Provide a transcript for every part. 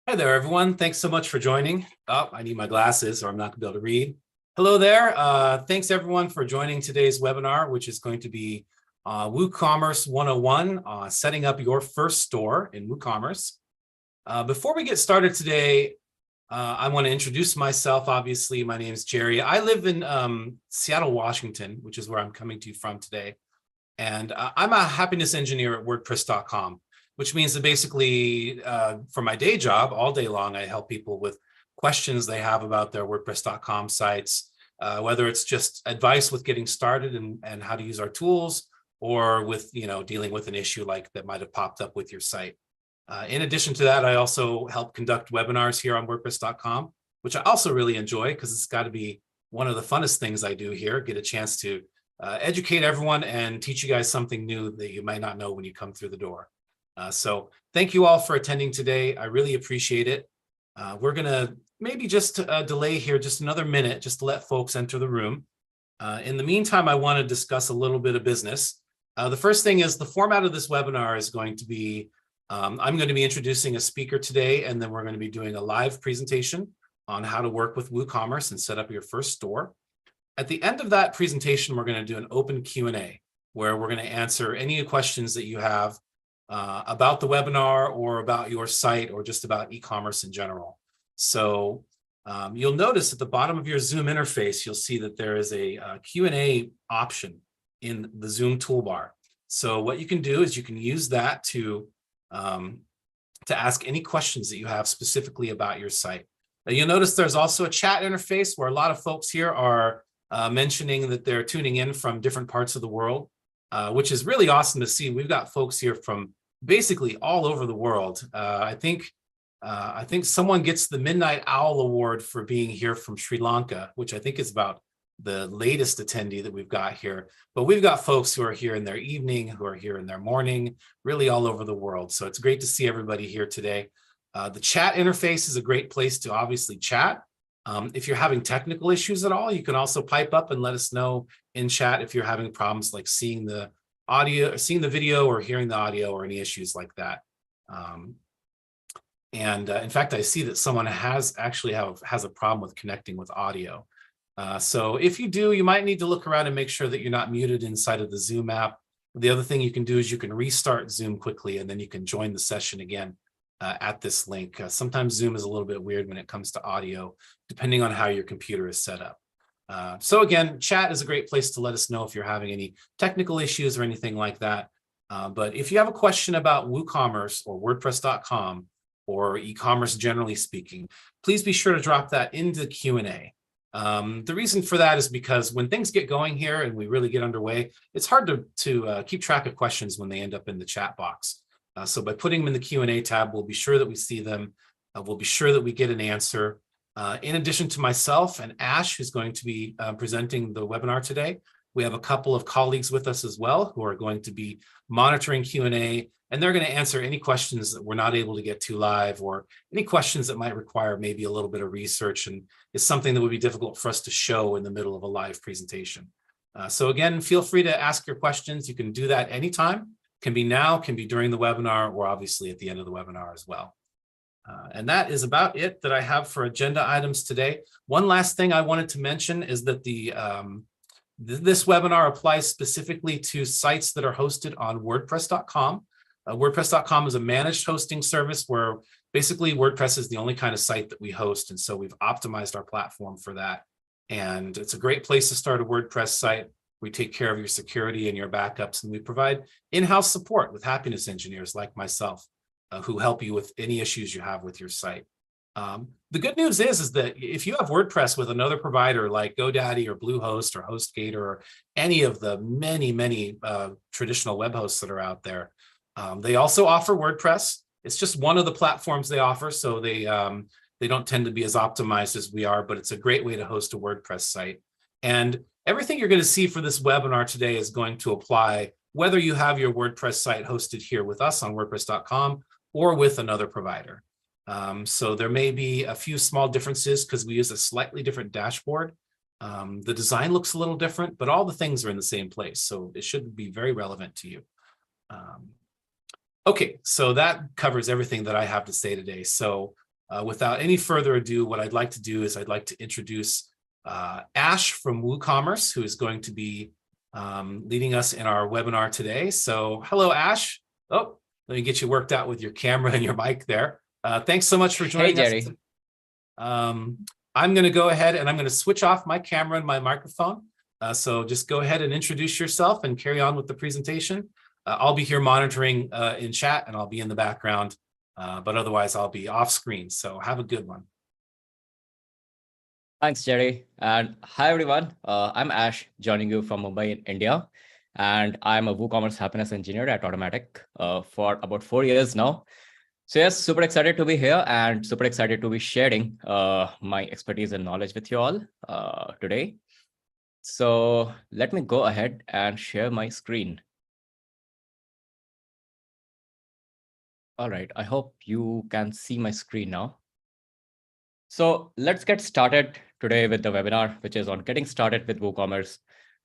Hi there, everyone. Thanks so much for joining. Oh, I need my glasses or I'm not going to be able to read. Hello there. Thanks, everyone, for joining today's webinar, which is going to be WooCommerce 101, setting up your first store in WooCommerce. Before we get started today, I want to introduce myself. Obviously, my name is Jerry. I live in Seattle, Washington, which is where I'm coming to you from today. And I'm a happiness engineer at WordPress.com, which means that basically for my day job, all day long, I help people with questions they have about their WordPress.com sites, whether it's just advice with getting started and how to use our tools, or with dealing with an issue like that might have popped up with your site. In addition to that, I also help conduct webinars here on WordPress.com, which I also really enjoy because it's got to be one of the funnest things I do here, get a chance to educate everyone and teach you guys something new that you might not know when you come through the door. So thank you all for attending today. I really appreciate it. We're going to maybe just delay here just another minute just to let folks enter the room. In the meantime, I want to discuss a little bit of business. The first thing is the format of this webinar is going to be, I'm going to be introducing a speaker today, and then we're going to be doing a live presentation on how to work with WooCommerce and set up your first store. At the end of that presentation, we're going to do an open Q&A where we're going to answer any questions that you have about the webinar or about your site or just about e-commerce in general. So you'll notice at the bottom of your Zoom interface, you'll see that there is a Q&A option in the Zoom toolbar. So what you can do is you can use that to ask any questions that you have specifically about your site. Now, you'll notice there's also a chat interface where a lot of folks here are mentioning that they're tuning in from different parts of the world, which is really awesome to see. We've got folks here from basically all over the world. I think someone gets the Midnight Owl Award for being here from Sri Lanka, which I think is about the latest attendee that we've got here. But we've got folks who are here in their evening, who are here in their morning, really all over the world. So it's great to see everybody here today. The chat interface is a great place to obviously chat. If you're having technical issues at all, you can also pipe up and let us know in chat if you're having problems like seeing the audio, seeing the video, or hearing the audio, or any issues like that. In fact, I see that someone has a problem with connecting with audio. So if you do, you might need to look around and make sure that you're not muted inside of the Zoom app. The other thing you can do is you can restart Zoom quickly, and then you can join the session again at this link. Sometimes Zoom is a little bit weird when it comes to audio, depending on how your computer is set up. So again, chat is a great place to let us know if you're having any technical issues or anything like that. But if you have a question about WooCommerce or WordPress.com or e-commerce generally speaking, please be sure to drop that into the Q&A. The reason for that is because when things get going here and we really get underway, it's hard to keep track of questions when they end up in the chat box. So by putting them in the Q&A tab, we'll be sure that we see them. We'll be sure that we get an answer. In addition to myself and Ash, who's going to be presenting the webinar today, we have a couple of colleagues with us as well who are going to be monitoring Q&A, and they're going to answer any questions that we're not able to get to live, or any questions that might require maybe a little bit of research and is something that would be difficult for us to show in the middle of a live presentation. So again, feel free to ask your questions. You can do that anytime. Can be now, can be during the webinar, or obviously at the end of the webinar as well. And that is about it that I have for agenda items today. One last thing I wanted to mention is that this webinar applies specifically to sites that are hosted on WordPress.com. WordPress.com is a managed hosting service where basically WordPress is the only kind of site that we host. And so we've optimized our platform for that. And it's a great place to start a WordPress site. We take care of your security and your backups, and we provide in-house support with happiness engineers like myself who help you with any issues you have with your site. The good news is that if you have WordPress with another provider like GoDaddy or Bluehost or HostGator or any of the many traditional web hosts that are out there, they also offer WordPress. It's just one of the platforms they offer, so they don't tend to be as optimized as we are, but it's a great way to host a WordPress site. And everything you're going to see for this webinar today is going to apply whether you have your WordPress site hosted here with us on WordPress.com or with another provider. So there may be a few small differences because we use a slightly different dashboard. The design looks a little different, but all the things are in the same place. So it should be very relevant to you. Okay, so that covers everything that I have to say today. So Without any further ado, what I'd like to do is I'd like to introduce Ash from WooCommerce, who is going to be leading us in our webinar today. So hello, Ash. Oh, let me get you worked out with your camera and your mic there. Thanks so much for joining Jerry. us. I'm going to go ahead and I'm going to switch off my camera and my microphone. So just go ahead and introduce yourself and carry on with the presentation. I'll be here monitoring in chat, and I'll be in the background, but otherwise I'll be off screen. So have a good one. Thanks, Jerry. And hi, everyone. I'm Ash, joining you from Mumbai in India. And I'm a WooCommerce happiness engineer at Automatic for about 4 years now. So yes, super excited to be here and super excited to be sharing my expertise and knowledge with you all today. So let me go ahead and share my screen. All right, I hope you can see my screen now. So let's get started today with the webinar, which is on getting started with WooCommerce.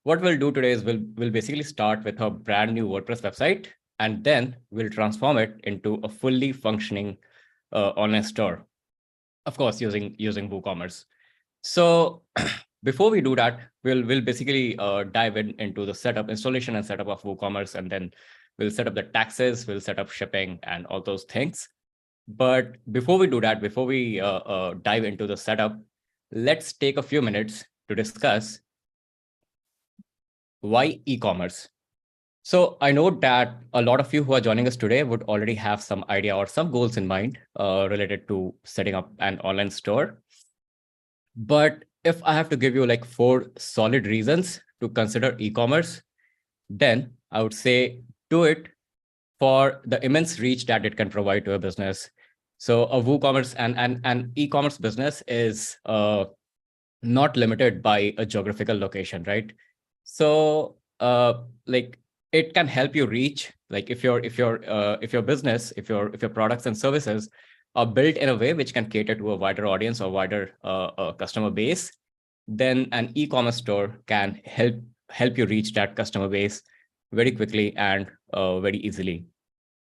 What we'll do today is we'll basically start with a brand new WordPress website, and then we'll transform it into a fully functioning online store, of course, using WooCommerce. So before we do that, we'll basically dive into the setup, installation and setup of WooCommerce, and then we'll set up the taxes, we'll set up shipping and all those things. But before we do that, before we dive into the setup, let's take a few minutes to discuss why e-commerce. So I know that a lot of you who are joining us today would already have some idea or some goals in mind related to setting up an online store. But if I have to give you like 4 solid reasons to consider e-commerce, then I would say do it for the immense reach that it can provide to a business. So a WooCommerce and e-commerce business is not limited by a geographical location, right? So like it can help you reach, like if your business, if your products and services are built in a way which can cater to a wider audience or wider customer base, then an e-commerce store can help you reach that customer base very quickly and very easily.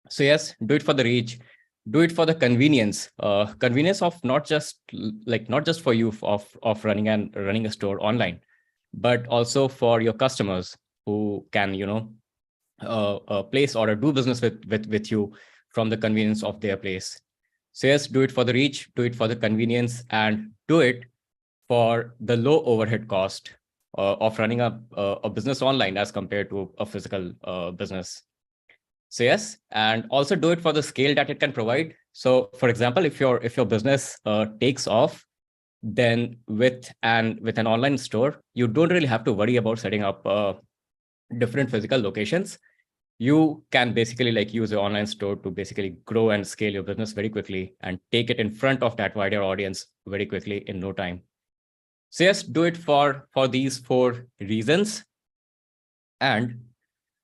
So yes, do it for the reach, do it for the convenience, convenience of not just for you of running a store online, but also for your customers who can place order, do business with you from the convenience of their place. So yes, do it for the reach, do it for the convenience, and do it for the low overhead cost of running a business online as compared to a physical business. So yes, and also do it for the scale that it can provide. So for example, if your business takes off, then with an online store, you don't really have to worry about setting up different physical locations. You can basically like use your online store to basically grow and scale your business very quickly and take it in front of that wider audience very quickly in no time. So yes, do it for these 4 reasons. And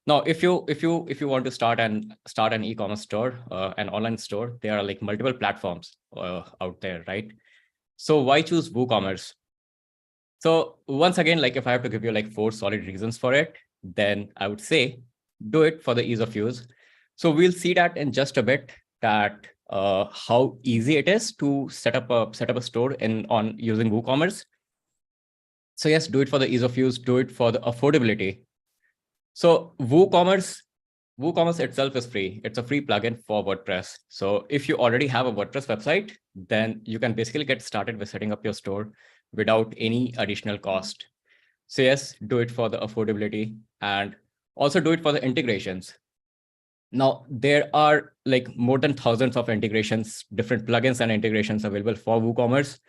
now, if you want to start an e-commerce store, an online store, there are like multiple platforms out there, right? So why choose WooCommerce? So once again, like if I have to give you like 4 solid reasons for it, then I would say do it for the ease of use. So we'll see that in just a bit, that how easy it is to set up a store on using WooCommerce. So yes, do it for the ease of use, do it for the affordability. So WooCommerce itself is free. It's a free plugin for WordPress. So if you already have a WordPress website, then you can basically get started with setting up your store without any additional cost. So yes, do it for the affordability, and also do it for the integrations. Now, there are like more than thousands of integrations, different plugins and integrations available for WooCommerce.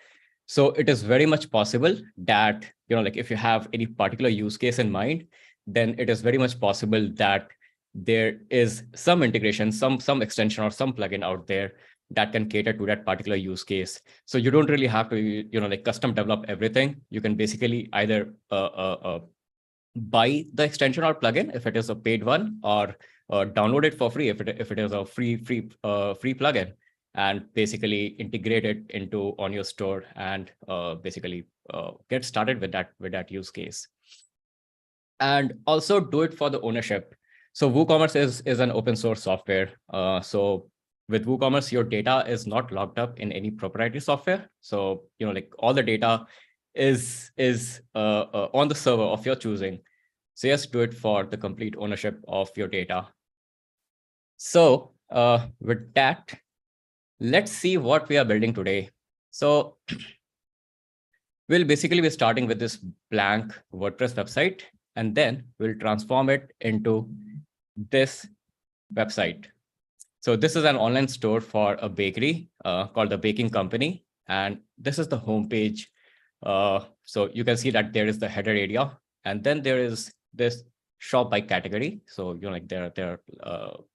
So it is very much possible that, like if you have any particular use case in mind, then it is very much possible that there is some integration, some extension or some plugin out there that can cater to that particular use case. So you don't really have to, like custom develop everything. You can basically either buy the extension or plugin if it is a paid one, or download it for free if it is a free plugin, and basically integrate it on your store and basically get started with that use case. And also do it for the ownership. So WooCommerce is an open source software. So with WooCommerce, your data is not locked up in any proprietary software. So, like all the data is on the server of your choosing. So yes, do it for the complete ownership of your data. So with that, let's see what we are building today. So we'll basically be starting with this blank WordPress website, and then we'll transform it into this website. So this is an online store for a bakery called the Baking Company. And this is the homepage. So you can see that there is the header area, and then there is this shop by category. So like there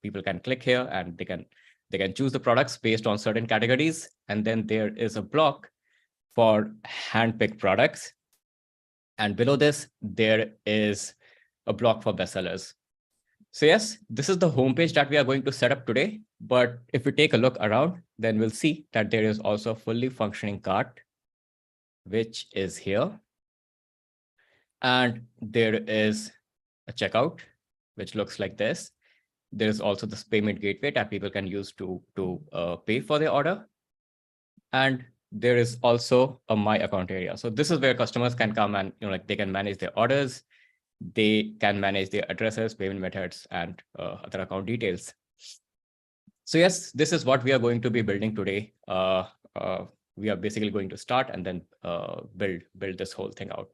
people can click here and they can choose the products based on certain categories. And then there is a block for hand-picked products. And below this, there is a block for bestsellers. So yes, this is the homepage that we are going to set up today. But if we take a look around, then we'll see that there is also a fully functioning cart, which is here. And there is a checkout, which looks like this. There is also this payment gateway that people can use to pay for their order. And there is also a My Account area. So this is where customers can come and like they can manage their orders. They can manage their addresses, payment methods, and other account details. So yes, this is what we are going to be building today. We are basically going to start and then build this whole thing out.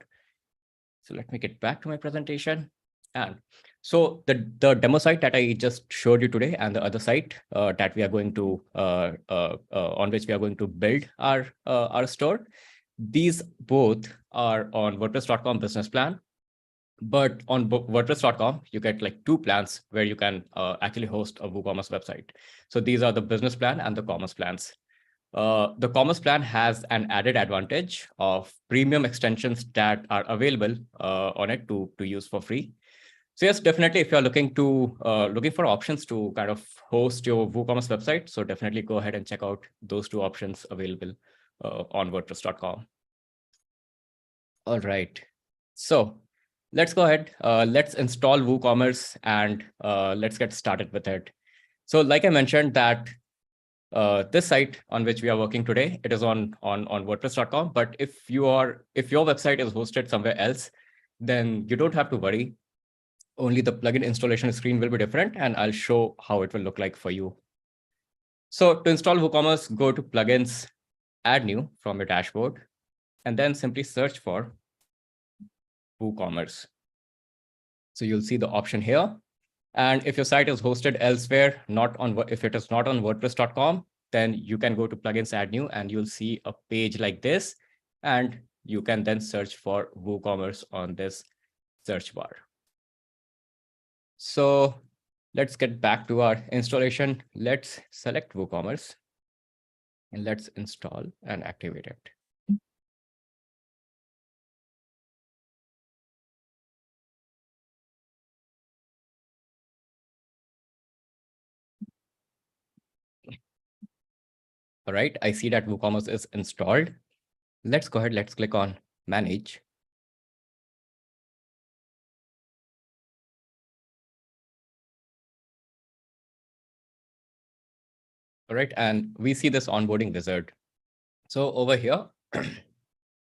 So let me get back to my presentation. And so the demo site that I just showed you today and the other site that we are going to on which we are going to build our store, these both are on WordPress.com business plan. But on WordPress.com, you get like two plans where you can actually host a WooCommerce website. So these are the business plan and the commerce plans. The commerce plan has an added advantage of premium extensions that are available on it to use for free. So yes, definitely, if you're looking for options to kind of host your WooCommerce website, so definitely go ahead and check out those two options available on WordPress.com. All right, so let's go ahead. Let's install WooCommerce and let's get started with it. So like I mentioned that this site on which we are working today, it is on WordPress.com. But if your website is hosted somewhere else, then you don't have to worry. Only the plugin installation screen will be different, and I'll show how it will look like for you. So to install WooCommerce, go to Plugins, Add New from your dashboard, and then simply search for WooCommerce. So you'll see the option here. And if your site is hosted elsewhere, if it is not on WordPress.com, then you can go to Plugins, Add New, and you'll see a page like this. And you can then search for WooCommerce on this search bar. So let's get back to our installation. Let's select WooCommerce and let's install and activate it. All right, I see that WooCommerce is installed. Let's go ahead, let's click on Manage. All right, and we see this onboarding wizard. So over here,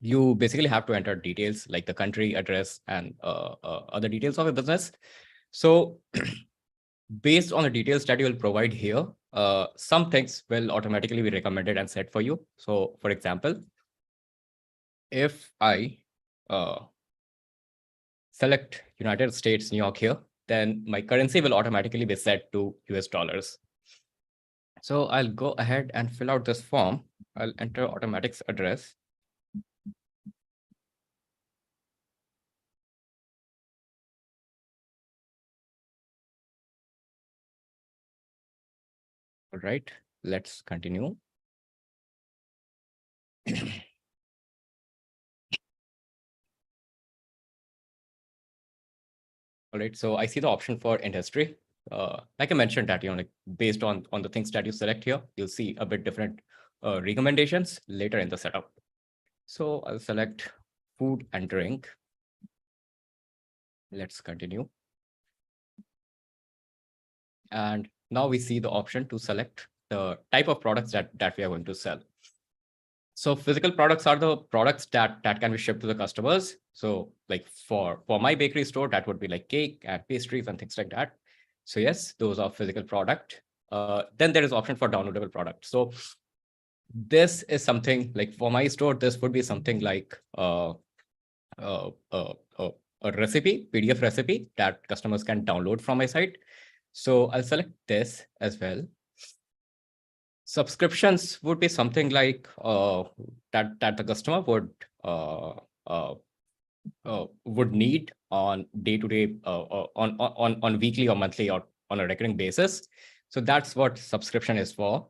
you basically have to enter details like the country, address, and other details of a business. So based on the details that you will provide here, some things will automatically be recommended and set for you. So for example, if I select United States, New York here, then my currency will automatically be set to US dollars. So I'll go ahead and fill out this form. I'll enter automatics address. All right, let's continue. All right, so I see the option for industry. Like I mentioned that, like based on the things that you select here, you'll see a bit different recommendations later in the setup. So I'll select food and drink. Let's continue. And now we see the option to select the type of products that we are going to sell. So physical products are the products that can be shipped to the customers. So like for my bakery store, that would be like cake and pastries and things like that. So yes, those are physical product. Then there is option for downloadable product. So this is something like for my store, this would be something like a recipe, PDF recipe that customers can download from my site. So I'll select this as well. Subscriptions would be something like that the customer would need on day-to-day, on weekly or monthly or on a recurring basis. So that's what subscription is for.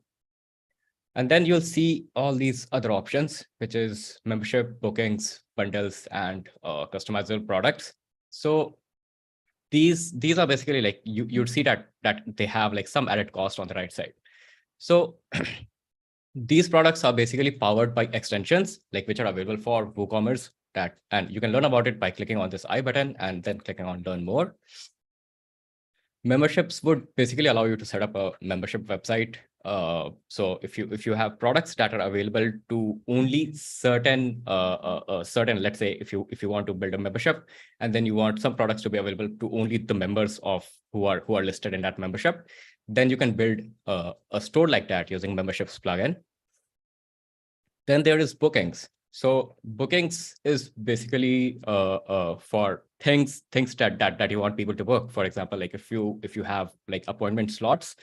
And then you'll see all these other options, which is membership, bookings, bundles, and customizable products. So these are basically like you'd see that they have like some added cost on the right side. So these products are basically powered by extensions, like which are available for WooCommerce, and you can learn about it by clicking on this I button and then clicking on Learn More. Memberships would basically allow you to set up a membership website. So if you have products that are available to only certain, let's say if you want to build a membership, and then you want some products to be available to only the members of who are listed in that membership, then you can build a store like that using memberships plugin. Then there is bookings. So bookings is basically for things that you want people to book. For example, like if you have like appointment slots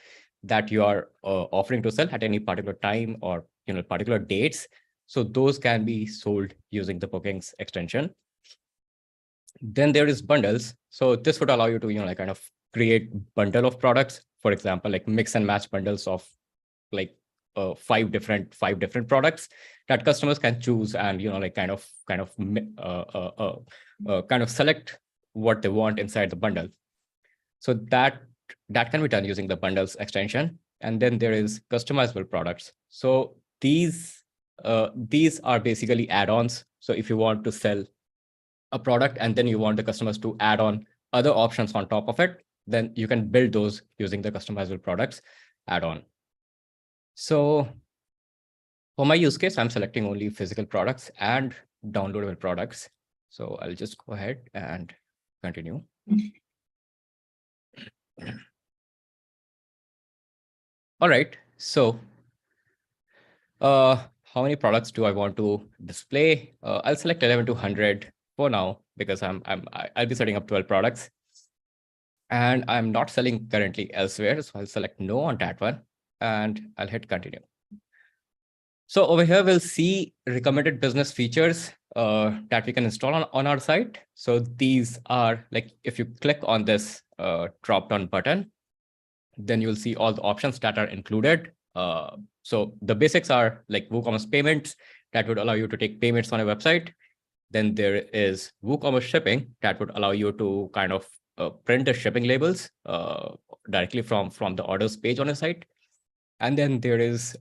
that you are offering to sell at any particular time or particular dates, so those can be sold using the bookings extension. Then there is bundles. So this would allow you to kind of create bundle of products. For example, like mix and match bundles of like 5 different products that customers can choose and kind of select what they want inside the bundle. So that can be done using the bundles extension. And then there is customizable products. So these are basically add-ons. So if you want to sell a product and then you want the customers to add on other options on top of it, then you can build those using the customizable products add-on. So for my use case, I'm selecting only physical products and downloadable products. So I'll just go ahead and continue. All right. So how many products do I want to display? I'll select 11 to 100 for now because I'll be setting up 12 products. And I'm not selling currently elsewhere. So I'll select no on that one and I'll hit continue. So over here, we'll see recommended business features that we can install on our site. So these are like, if you click on this drop-down button, then you'll see all the options that are included. So the basics are like WooCommerce Payments that would allow you to take payments on a website. Then there is WooCommerce Shipping that would allow you to kind of print the shipping labels directly from the orders page on a site. And then there is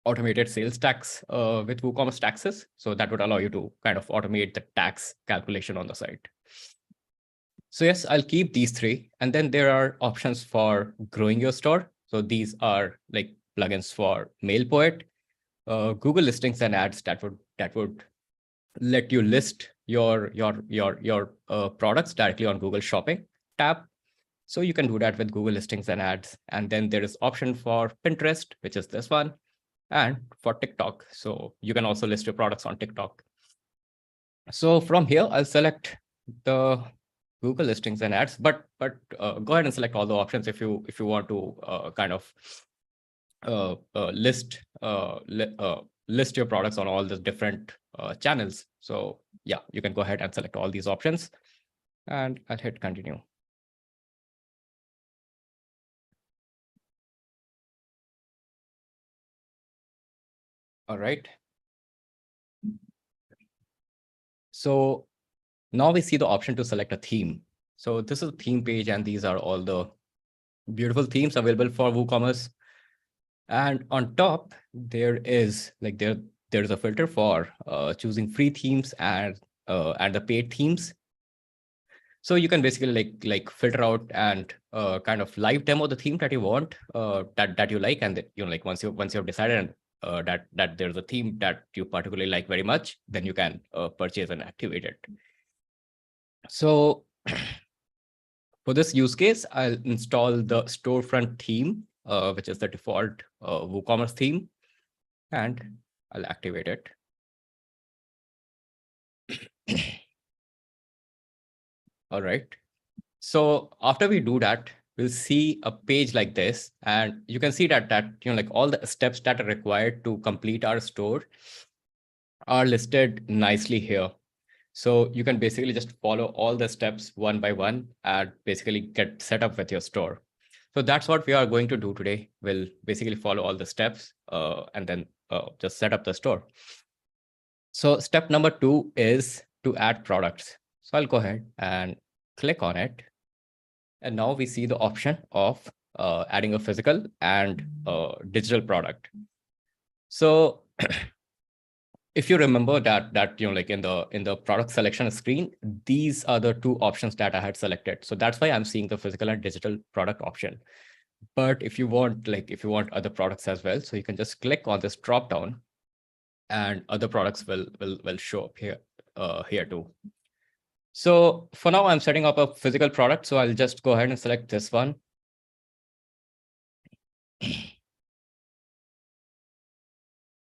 automated sales tax with WooCommerce taxes. So that would allow you to kind of automate the tax calculation on the site. So yes, I'll keep these 3. And then there are options for growing your store. So these are like plugins for MailPoet, Google listings and ads that would let you list your products directly on Google Shopping tab. So you can do that with Google listings and ads. And then there is option for Pinterest, which is this one, and for TikTok. So you can also list your products on TikTok. So from here, I'll select the Google listings and ads, but go ahead and select all the options if you want to kind of list your products on all the different channels. So yeah, you can go ahead and select all these options and I'll hit continue. All right. So now we see the option to select a theme. So this is a theme page, and these are all the beautiful themes available for WooCommerce. And on top, there is like there's a filter for choosing free themes and the paid themes. So you can basically like filter out and kind of live demo the theme that you want, that you like, and that, like once you've decided that there's a theme that you particularly like very much, then you can purchase and activate it. So for this use case, I'll install the storefront theme, which is the default WooCommerce theme, and I'll activate it. All right. So after we do that, we'll see a page like this, and you can see that like all the steps that are required to complete our store are listed nicely here. So you can basically just follow all the steps one by one and basically get set up with your store. So that's what we are going to do today. We'll basically follow all the steps and then just set up the store. So step number 2 is to add products. So I'll go ahead and click on it. And now we see the option of adding a physical and digital product. So if you remember that like in the product selection screen, these are the 2 options that I had selected. So that's why I'm seeing the physical and digital product option. But if you want other products as well, so you can just click on this drop down, and other products will show up here too. So for now, I'm setting up a physical product. So I'll just go ahead and select this one.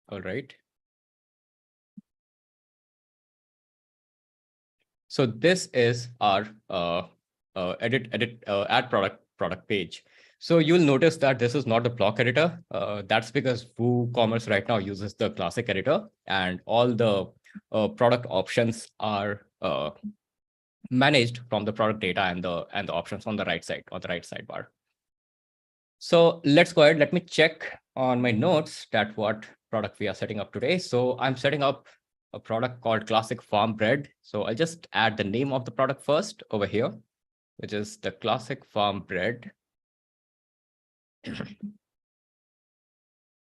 All right. So this is our add product page. So you'll notice that this is not the block editor. That's because WooCommerce right now uses the classic editor, and all the product options are managed from the product data and the options on the right side, on the right sidebar. So let's go ahead. Let me check on my notes that what product we are setting up today. So I'm setting up a product called Classic Farm Bread. So I'll just add the name of the product first over here, which is the Classic Farm Bread.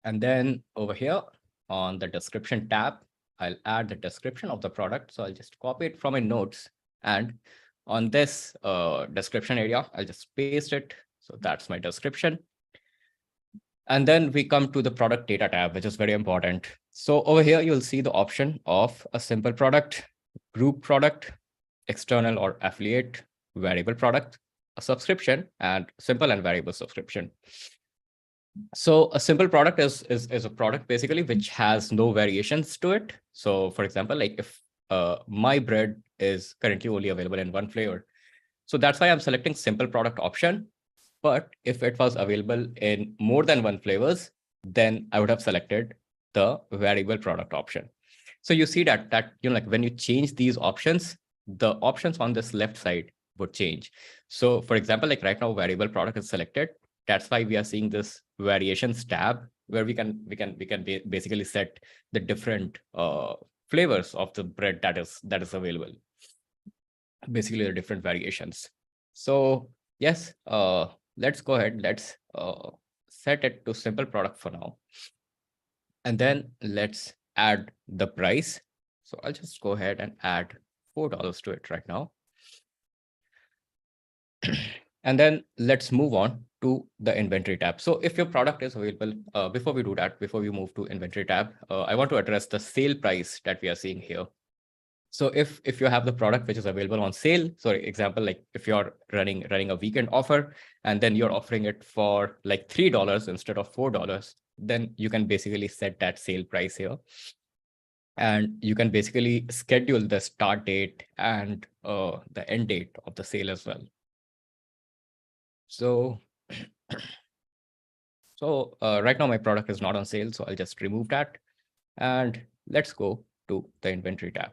And then over here on the description tab, I'll add the description of the product. So I'll just copy it from my notes, and on this description area, I'll just paste it. So that's my description. And then we come to the product data tab, which is very important. So over here, you'll see the option of a simple product, group product, external or affiliate, variable product, a subscription, and simple and variable subscription. So a simple product is a product basically which has no variations to it. So for example, like if my bread is currently only available in one flavor, so that's why I'm selecting simple product option. But if it was available in more than one flavors, then I would have selected the variable product option. So you see that like when you change these options, the options on this left side would change. So for example, like right now, variable product is selected. That's why we are seeing this variations tab, where we can basically set the different flavors of the bread that is available. Basically, the different variations. So yes, let's go ahead. Let's set it to simple product for now. And then let's add the price. So I'll just go ahead and add $4 to it right now. And then let's move on to the inventory tab. So if your product is available, before we do that, before we move to inventory tab, I want to address the sale price that we are seeing here. So if you have the product which is available on sale, so example, like if you're running a weekend offer and then you're offering it for like $3 instead of $4, then you can basically set that sale price here. And you can basically schedule the start date and the end date of the sale as well. So right now my product is not on sale, so I'll just remove that. And let's go to the inventory tab.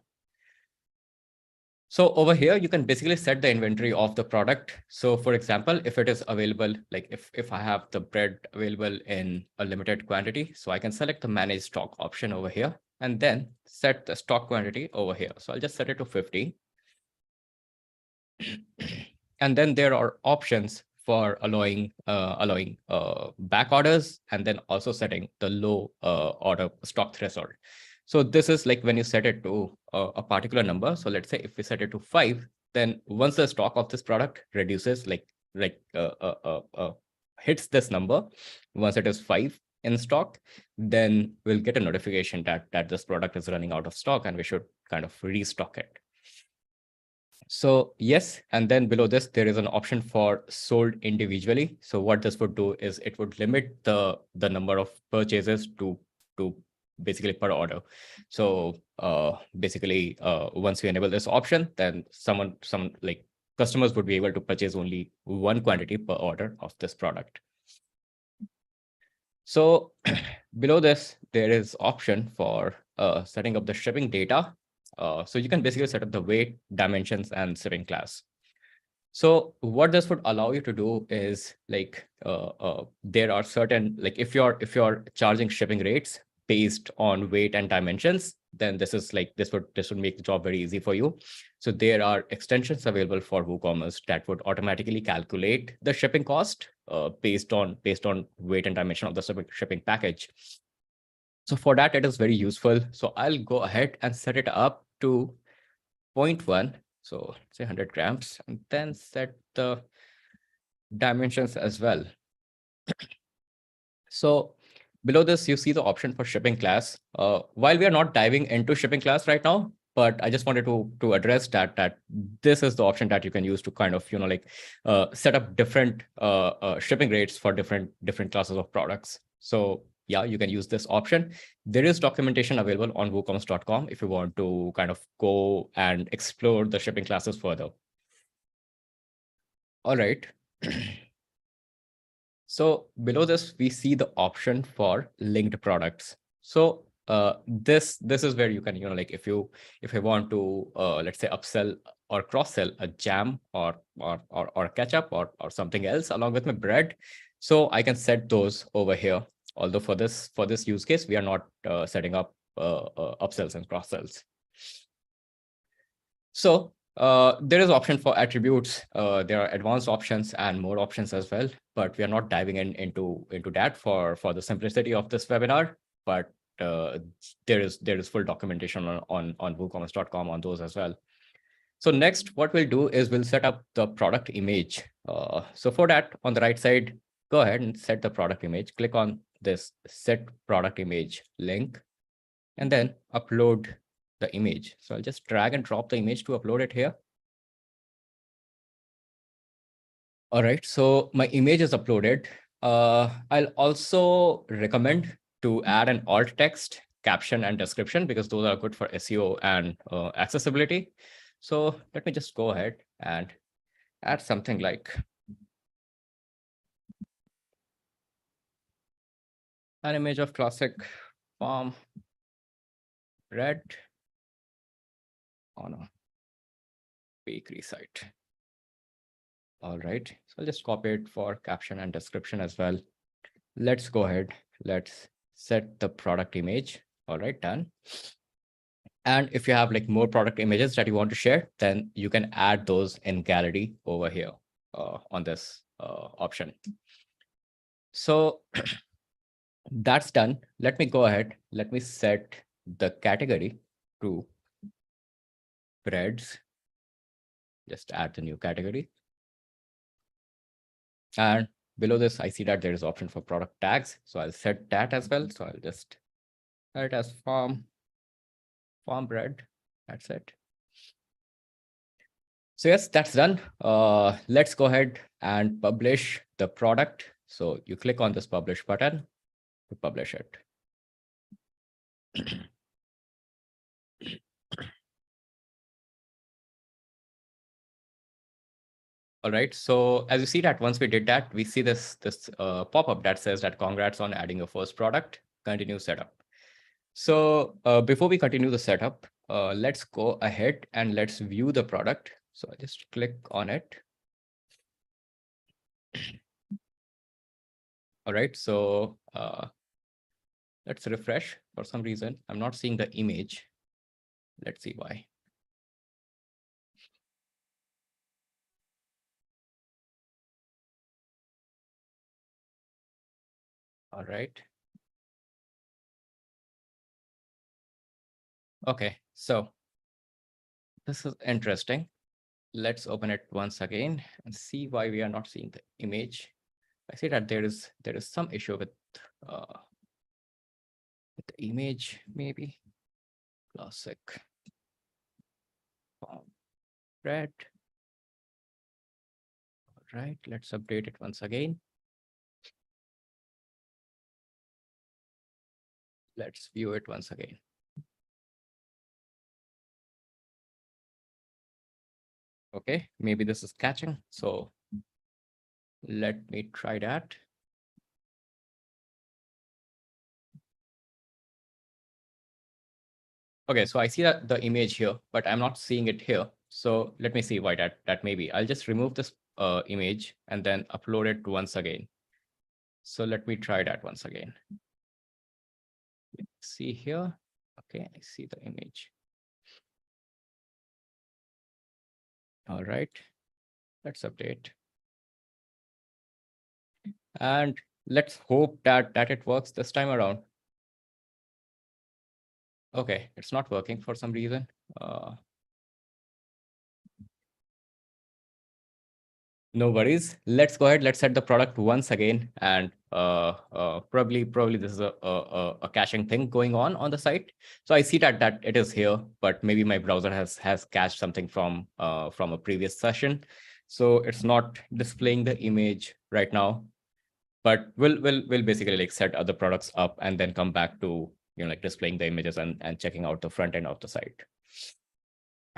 So over here, you can basically set the inventory of the product. So for example, if it is available, like if I have the bread available in a limited quantity, so I can select the manage stock option over here and then set the stock quantity over here. So I'll just set it to 50. And then there are options for allowing back orders, and then also setting the low order stock threshold. So this is like when you set it to a particular number. So let's say if we set it to 5, then once the stock of this product reduces, hits this number, once it is 5 in stock, then we'll get a notification that this product is running out of stock and we should kind of restock it. So yes, and then below this, there is an option for sold individually. So what this would do is it would limit the number of purchases to basically per order. So basically, once we enable this option, then some like customers would be able to purchase only one quantity per order of this product. So below this, there is option for setting up the shipping data. So you can basically set up the weight, dimensions, and shipping class. So what this would allow you to do is like there are certain, like if you're charging shipping rates based on weight and dimensions, then this would make the job very easy for you. So there are extensions available for WooCommerce that would automatically calculate the shipping cost based on weight and dimension of the shipping package. So for that, it is very useful. So I'll go ahead and set it up to 0.1. So say 100 grams, and then set the dimensions as well. So below this, you see the option for shipping class. While we are not diving into shipping class right now, but I just wanted to address that this is the option that you can use to kind of, set up different shipping rates for different classes of products. So yeah, you can use this option. There is documentation available on WooCommerce.com if you want to kind of go and explore the shipping classes further. All right. So below this, we see the option for linked products. So this is where you can, if you want to, let's say, upsell or cross sell a jam or ketchup or something else along with my bread. So I can set those over here. Although for this use case, we are not setting up upsells and cross sells. So there is option for attributes. There are advanced options and more options as well, but we are not diving into that for the simplicity of this webinar. But there is full documentation on WooCommerce.com on those as well. So next, what we'll do is we'll set up the product image. So for that, on the right side, go ahead and set the product image. Click on this set product image link, and then upload the image. So I'll just drag and drop the image to upload it here. All right, so my image is uploaded. I'll also recommend to add an alt text, caption, and description because those are good for SEO and accessibility. So let me just go ahead and add something like an image of classic farm bread on a bakery site. All right, so I'll just copy it for caption and description as well. Let's go ahead. Let's set the product image. All right, done. And if you have like more product images that you want to share, then you can add those in gallery over here on this option. So that's done. Let me go ahead. Let me set the category to breads. Just add the new category. And below this, I see that there is option for product tags. So I'll set that as well. So I'll just set it as farm bread. That's it. So yes, that's done. Let's go ahead and publish the product. So you click on this publish button to publish it. All right, so as you see that once we did that, we see this pop-up that says that congrats on adding your first product, continue setup. So before we continue the setup, let's go ahead and let's view the product. So I just click on it. All right, so let's refresh. For some reason, I'm not seeing the image. Let's see why. All right. Okay, so this is interesting. let's open it once again and see why we are not seeing the image. I see that there is some issue with the image, maybe. Classic. Red. All right, let's update it once again. Let's view it once again. Okay, maybe this is catching. So let me try that. Okay, so I see that the image here, but I'm not seeing it here. So let me see why that may be. I'll just remove this image and then upload it once again. So let me try that once again. See here. Okay, I see the image. All right, let's update. And let's hope that it works this time around. Okay, it's not working for some reason. No worries. Let's go ahead. Let's set the product once again, and probably this is a caching thing going on the site. So I see that it is here, but maybe my browser has cached something from a previous session, so it's not displaying the image right now. But we'll basically like set other products up and then come back to like displaying the images and checking out the front end of the site.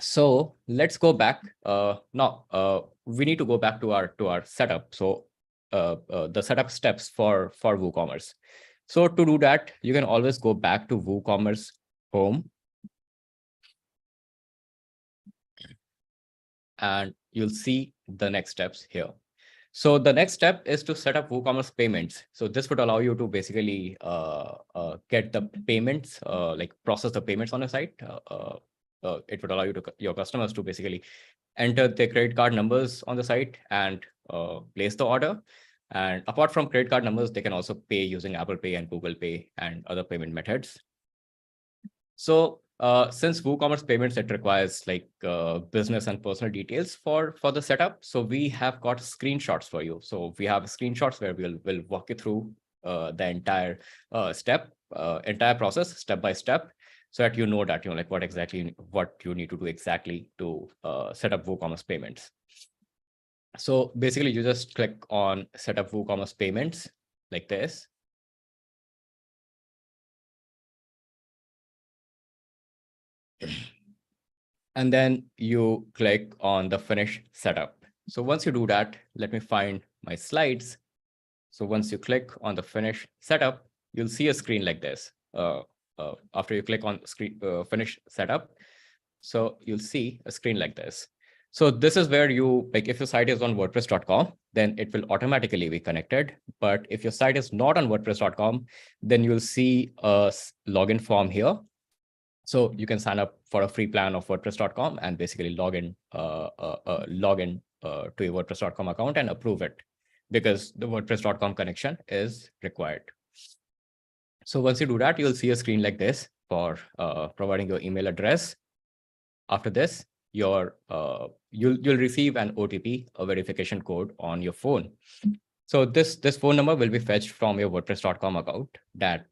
So let's go back. Now we need to go back to our setup. So the setup steps for WooCommerce. So to do that, you can always go back to WooCommerce home, and you'll see the next steps here. So the next step is to set up WooCommerce Payments. So this would allow you to basically get the payments, like process the payments on the site. It would allow your customers to basically enter their credit card numbers on the site and place the order. And apart from credit card numbers, they can also pay using Apple Pay and Google Pay and other payment methods. So since WooCommerce Payments, it requires like business and personal details for the setup. So we have got screenshots for you. So we have screenshots where we'll walk you through the entire entire process step by step, so that you know that like what you need to do exactly to set up WooCommerce Payments. So basically, you just click on set up WooCommerce Payments like this. And then you click on the finish setup. So once you do that, let me find my slides. So once you click on the finish setup, you'll see a screen like this. After you click on finish setup, so you'll see a screen like this. So this is where you, like, if your site is on WordPress.com, then it will automatically be connected. But if your site is not on WordPress.com, then you'll see a login form here. So you can sign up for a free plan of WordPress.com and basically log in to your WordPress.com account and approve it, because the WordPress.com connection is required. So once you do that, you'll see a screen like this for providing your email address. After this, you'll receive an OTP, a verification code, on your phone. So this phone number will be fetched from your WordPress.com account that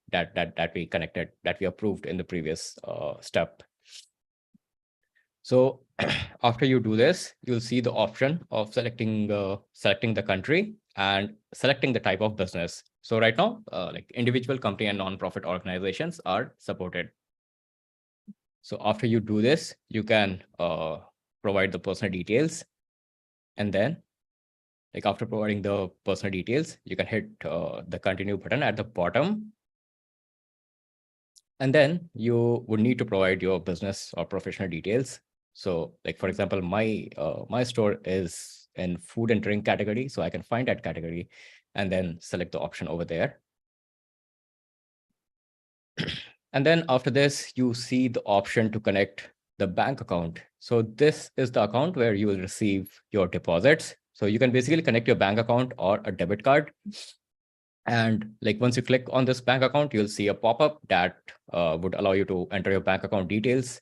we connected, that we approved in the previous step. So after you do this, you'll see the option of selecting the country and selecting the type of business. So right now, like individual, company, and non-profit organizations are supported. So after you do this, you can provide the personal details, and then, like, after providing the personal details, you can hit the continue button at the bottom. And then you would need to provide your business or professional details. So, like, for example, my store is in food and drink category, so I can find that category and then select the option over there. And then after this, you see the option to connect the bank account. So this is the account where you will receive your deposits. So you can basically connect your bank account or a debit card. And like once you click on this bank account, you'll see a pop-up that would allow you to enter your bank account details.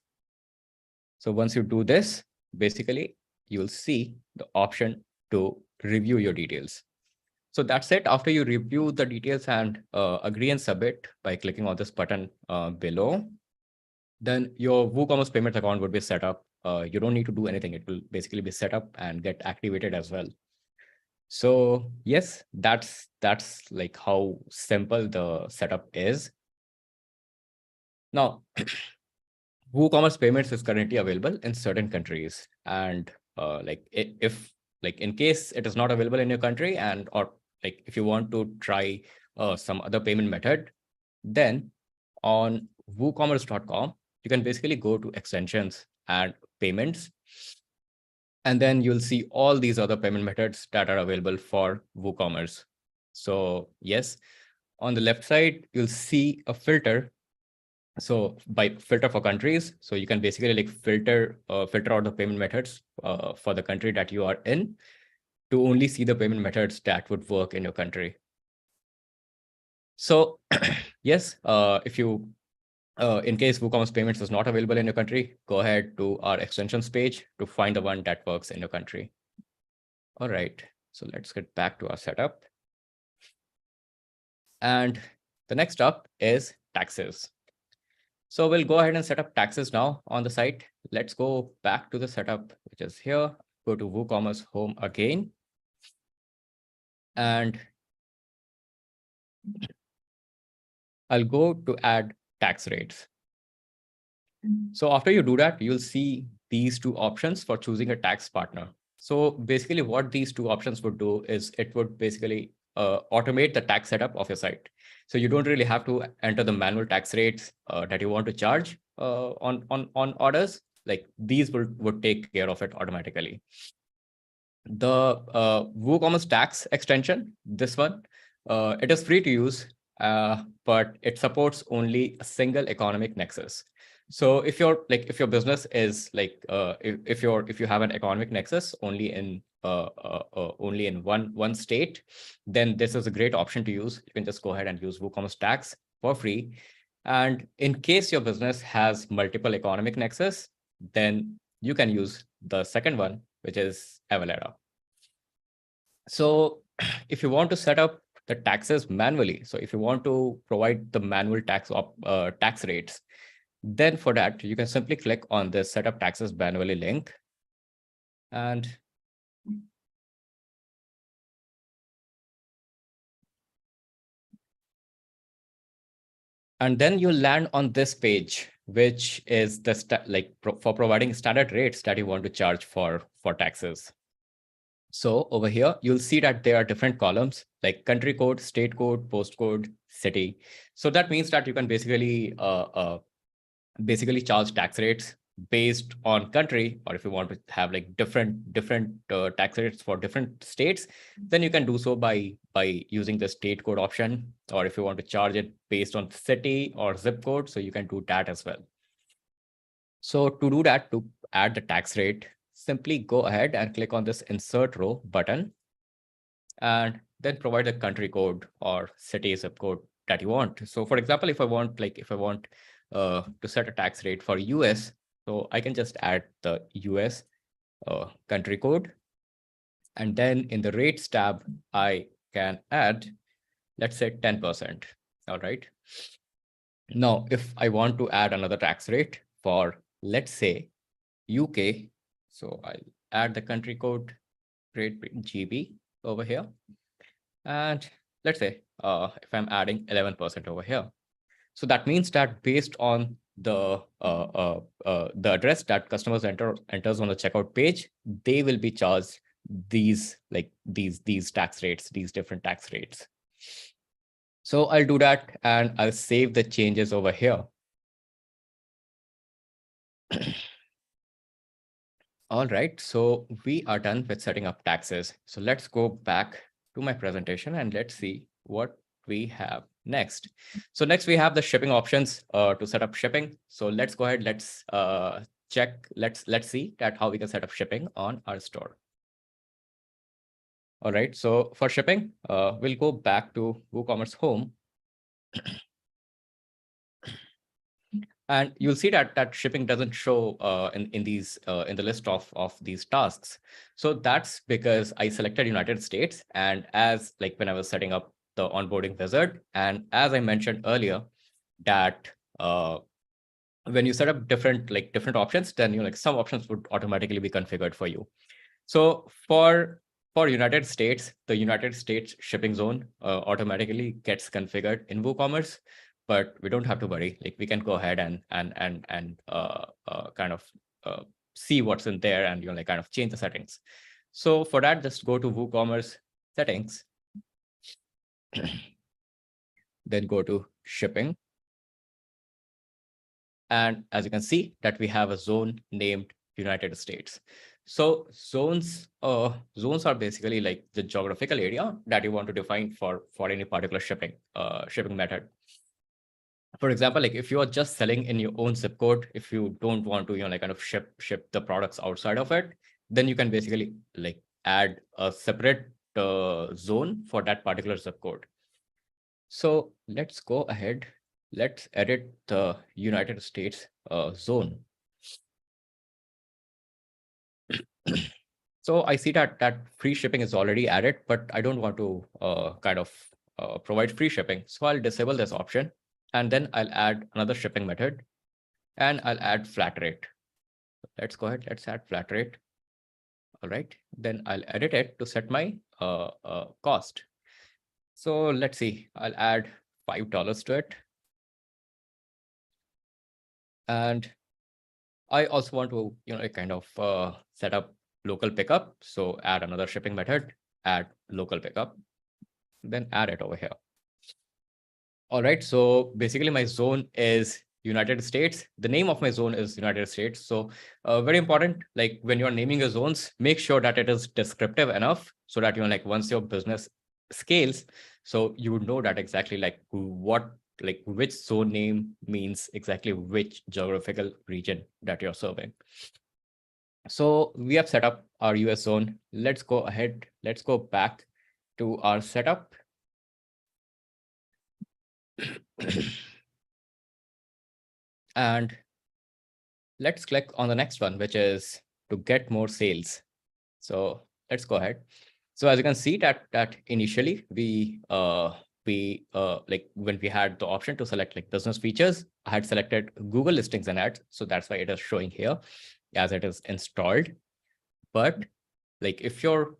So once you do this, basically you'll see the option to review your details. So that's it. After you review the details and agree and submit by clicking on this button below, then your WooCommerce Payments account would be set up. You don't need to do anything. It will basically be set up and get activated as well. So yes, that's like how simple the setup is. Now, WooCommerce Payments is currently available in certain countries, and if in case it is not available in your country, and or like if you want to try some other payment method, then on WooCommerce.com you can basically go to extensions and payments, and then you'll see all these other payment methods that are available for WooCommerce. So yes, on the left side you'll see a filter. So by filter for countries, so you can basically like filter out the payment methods for the country that you are in to only see the payment methods that would work in your country. So yes, if you in case WooCommerce Payments is not available in your country, go ahead to our extensions page to find the one that works in your country. All right, so let's get back to our setup. And the next up is taxes. So we'll go ahead and set up taxes now on the site. Let's go back to the setup, which is here. Go to WooCommerce Home again. And I'll go to add tax rates. So after you do that, you'll see these two options for choosing a tax partner. So basically what these two options would do is it would basically automate the tax setup of your site. So you don't really have to enter the manual tax rates that you want to charge on orders. Like these would take care of it automatically. The WooCommerce tax extension, this one, it is free to use, but it supports only a single economic nexus. So if your business is like if you have an economic nexus only in one state, then this is a great option to use. You can just go ahead and use WooCommerce tax for free. And in case your business has multiple economic nexus, then you can use the second one, which is Avalera. So if you want to set up the taxes manually, so if you want to provide the manual tax rates, then for that, you can simply click on the setup taxes manually link. And then you'll land on this page, which is the for providing standard rates that you want to charge for taxes. So over here, you'll see that there are different columns like country code, state code, postcode, city. So that means that you can basically charge tax rates based on country, or if you want to have like different tax rates for different states, then you can do so by using the state code option, or if you want to charge it based on city or zip code, so you can do that as well. So to do that, to add the tax rate, simply go ahead and click on this insert row button, and then provide the country code or city zip code that you want. So for example, if I want to set a tax rate for US, so I can just add the US country code. And then in the rates tab, I can add, let's say 10%. All right. Now, if I want to add another tax rate for, let's say, UK, so I'll add the country code rate GB over here. And let's say if I'm adding 11% over here. So that means that based on the address that customers enters on the checkout page, they will be charged these tax rates, these different tax rates. So I'll do that and I'll save the changes over here. All right, so we are done with setting up taxes. So let's go back to my presentation and let's see what we have next. So next we have the shipping options to set up shipping. So let's go ahead, let's check, let's see that how we can set up shipping on our store. All right, so for shipping, we'll go back to WooCommerce Home. And you'll see that shipping doesn't show in the list of these tasks. So that's because I selected United States, and as like when I was setting up the onboarding wizard, and as I mentioned earlier, that when you set up different options, then like some options would automatically be configured for you. So for United States, the United States shipping zone automatically gets configured in WooCommerce, but we don't have to worry. Like we can go ahead and kind of see what's in there and like kind of change the settings. So for that, just go to WooCommerce settings, then go to shipping. And as you can see that we have a zone named United States. So zones are basically like the geographical area that you want to define for any particular shipping method. For example, like if you are just selling in your own zip code, if you don't want to like kind of ship the products outside of it, then you can basically like add a separate zone for that particular zip code. So let's go ahead. Let's edit the United States zone. So I see that free shipping is already added, but I don't want to provide free shipping. So I'll disable this option, and then I'll add another shipping method, and I'll add flat rate. Let's go ahead. Let's add flat rate. All right. Then I'll edit it to set my cost. So let's see. I'll add $5 to it. And I also want to, kind of set up local pickup. So add another shipping method, add local pickup, then add it over here. All right. So basically my zone is United States. The name of my zone is United States. So very important, like when you're naming your zones, make sure that it is descriptive enough so that, like once your business scales, so you would know that exactly like which zone name means exactly which geographical region that you're serving. So we have set up our US zone. Let's go ahead. Let's go back to our setup. And let's click on the next one, which is to get more sales. So let's go ahead. So as you can see that initially we like when we had the option to select like business features, I had selected Google listings and ads. So that's why it is showing here as it is installed. But like if you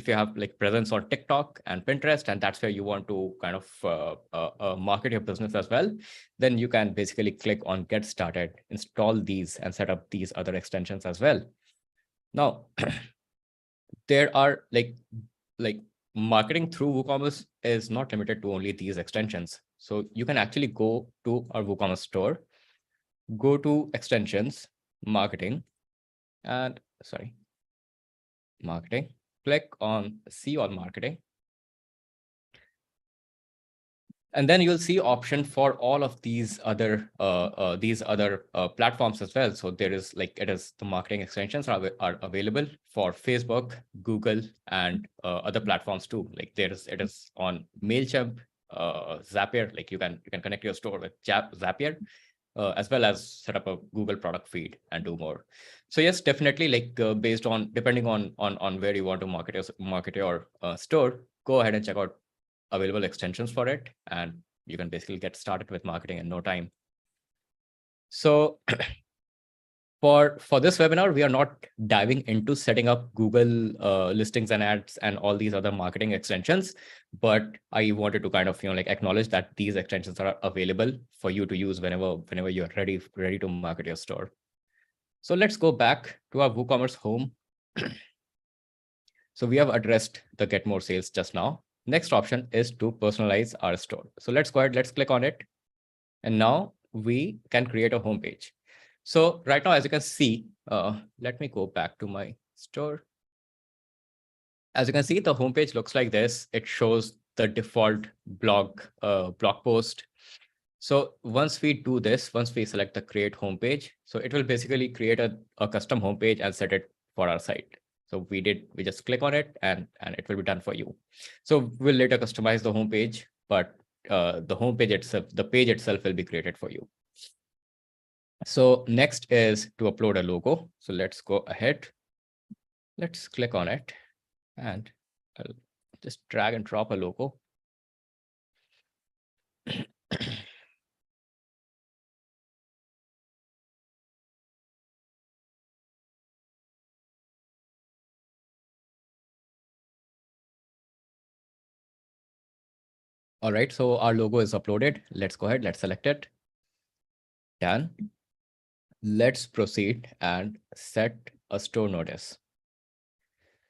have like presence on TikTok and Pinterest, and that's where you want to kind of market your business as well, then you can basically click on get started, install these, and set up these other extensions as well. Now, there are like marketing through WooCommerce is not limited to only these extensions. So you can actually go to our WooCommerce store, go to extensions, marketing, and marketing, click on see all marketing. And then you'll see option for all of these other platforms as well. So there is like the marketing extensions are available for Facebook, Google, and other platforms too. Like it is on MailChimp, Zapier. Like you can connect your store with Zapier, as well as set up a Google product feed and do more. So yes, definitely like depending on where you want to market your store, go ahead and check out available extensions for it, and you can basically get started with marketing in no time. So for this webinar, we are not diving into setting up Google listings and ads and all these other marketing extensions, but I wanted to kind of like acknowledge that these extensions are available for you to use whenever you're ready to market your store. So let's go back to our WooCommerce home. So we have addressed the get more sales just now. Next option is to personalize our store. So let's go ahead, let's click on it. And now we can create a home page. So right now, as you can see, let me go back to my store. As you can see, the homepage looks like this. It shows the default blog post. So once we do this, once we select the create homepage, so it will basically create a custom homepage and set it for our site. So we just click on it and it will be done for you. So we'll later customize the homepage, but the homepage itself, the page itself will be created for you. So next is to upload a logo. So let's go ahead. Let's click on it and I'll just drag and drop a logo. All right, so our logo is uploaded. Let's go ahead, let's select it. Done. Let's proceed and set a store notice.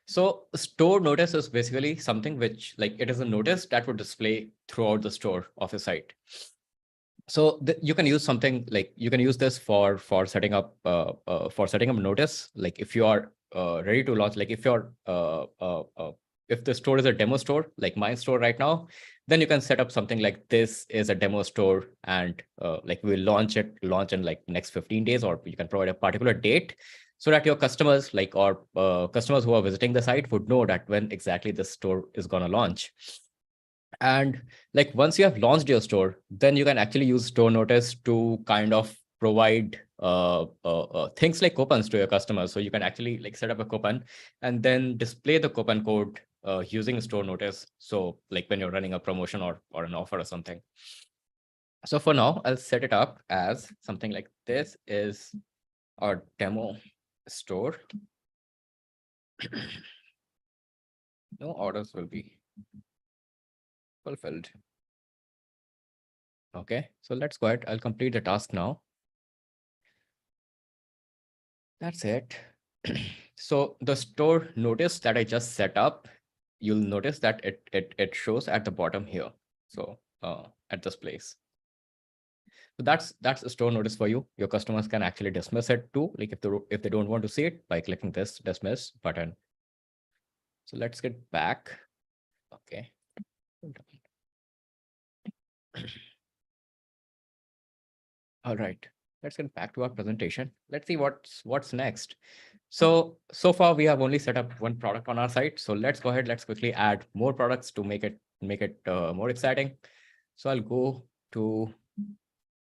So store notice is basically something which, like, it is a notice that would display throughout the store of a site. So you can use something like, you can use this for setting up notice. Like if you are ready to launch, like if you're if the store is a demo store, like my store right now, then you can set up something like this is a demo store, and like we'll launch in like next 15 days, or you can provide a particular date so that your customers, like, or customers who are visiting the site would know that when exactly the store is going to launch. And like once you have launched your store, then you can actually use store notice to kind of provide things like coupons to your customers. So you can actually like set up a coupon and then display the coupon code using store notice. So like when you're running a promotion or an offer or something. So for now, I'll set it up as something like this is our demo store. No orders will be fulfilled. Okay, so let's go ahead. I'll complete the task now. That's it. So the store notice that I just set up, you'll notice that it shows at the bottom here. So at this place. So that's a store notice for you. Your customers can actually dismiss it too, like if they don't want to see it, by clicking this dismiss button. So let's get back. Okay. All right, let's get back to our presentation. Let's see what's next. So far we have only set up one product on our site. So let's go ahead. Let's quickly add more products to make it more exciting. So I'll go to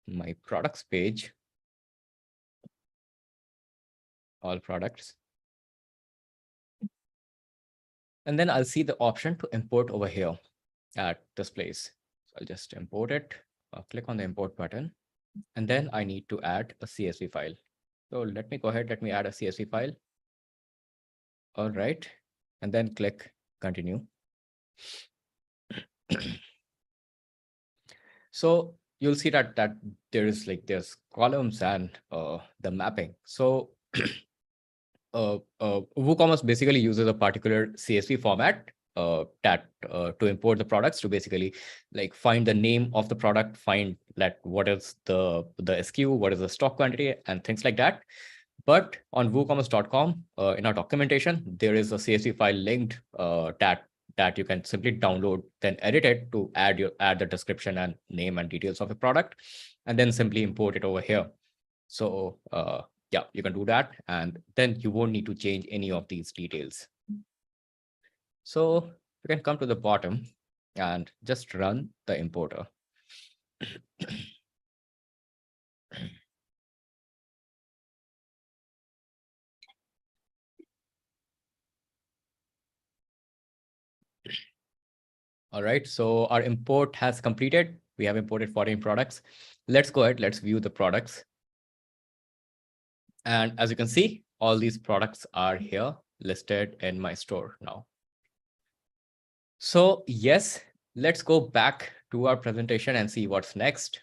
my products page, all products, and then I'll see the option to import over here at this place. So I'll just import it. I'll click on the import button, and then I need to add a CSV file. So let me go ahead. Let me add a CSV file. All right, and then click continue. So you'll see that there's columns and the mapping. So WooCommerce basically uses a particular CSV format that to import the products, to basically like find the name of the product, find that what is the SKU, what is the stock quantity, and things like that. But on WooCommerce.com, in our documentation, there is a CSV file linked that you can simply download, then edit it to add the description and name and details of a product, and then simply import it over here. So yeah, you can do that, and then you won't need to change any of these details. So you can come to the bottom and just run the importer. All right, so our import has completed. We have imported 14 products. Let's go ahead, let's view the products. And as you can see, all these products are here listed in my store now. So yes, let's go back to our presentation and see what's next.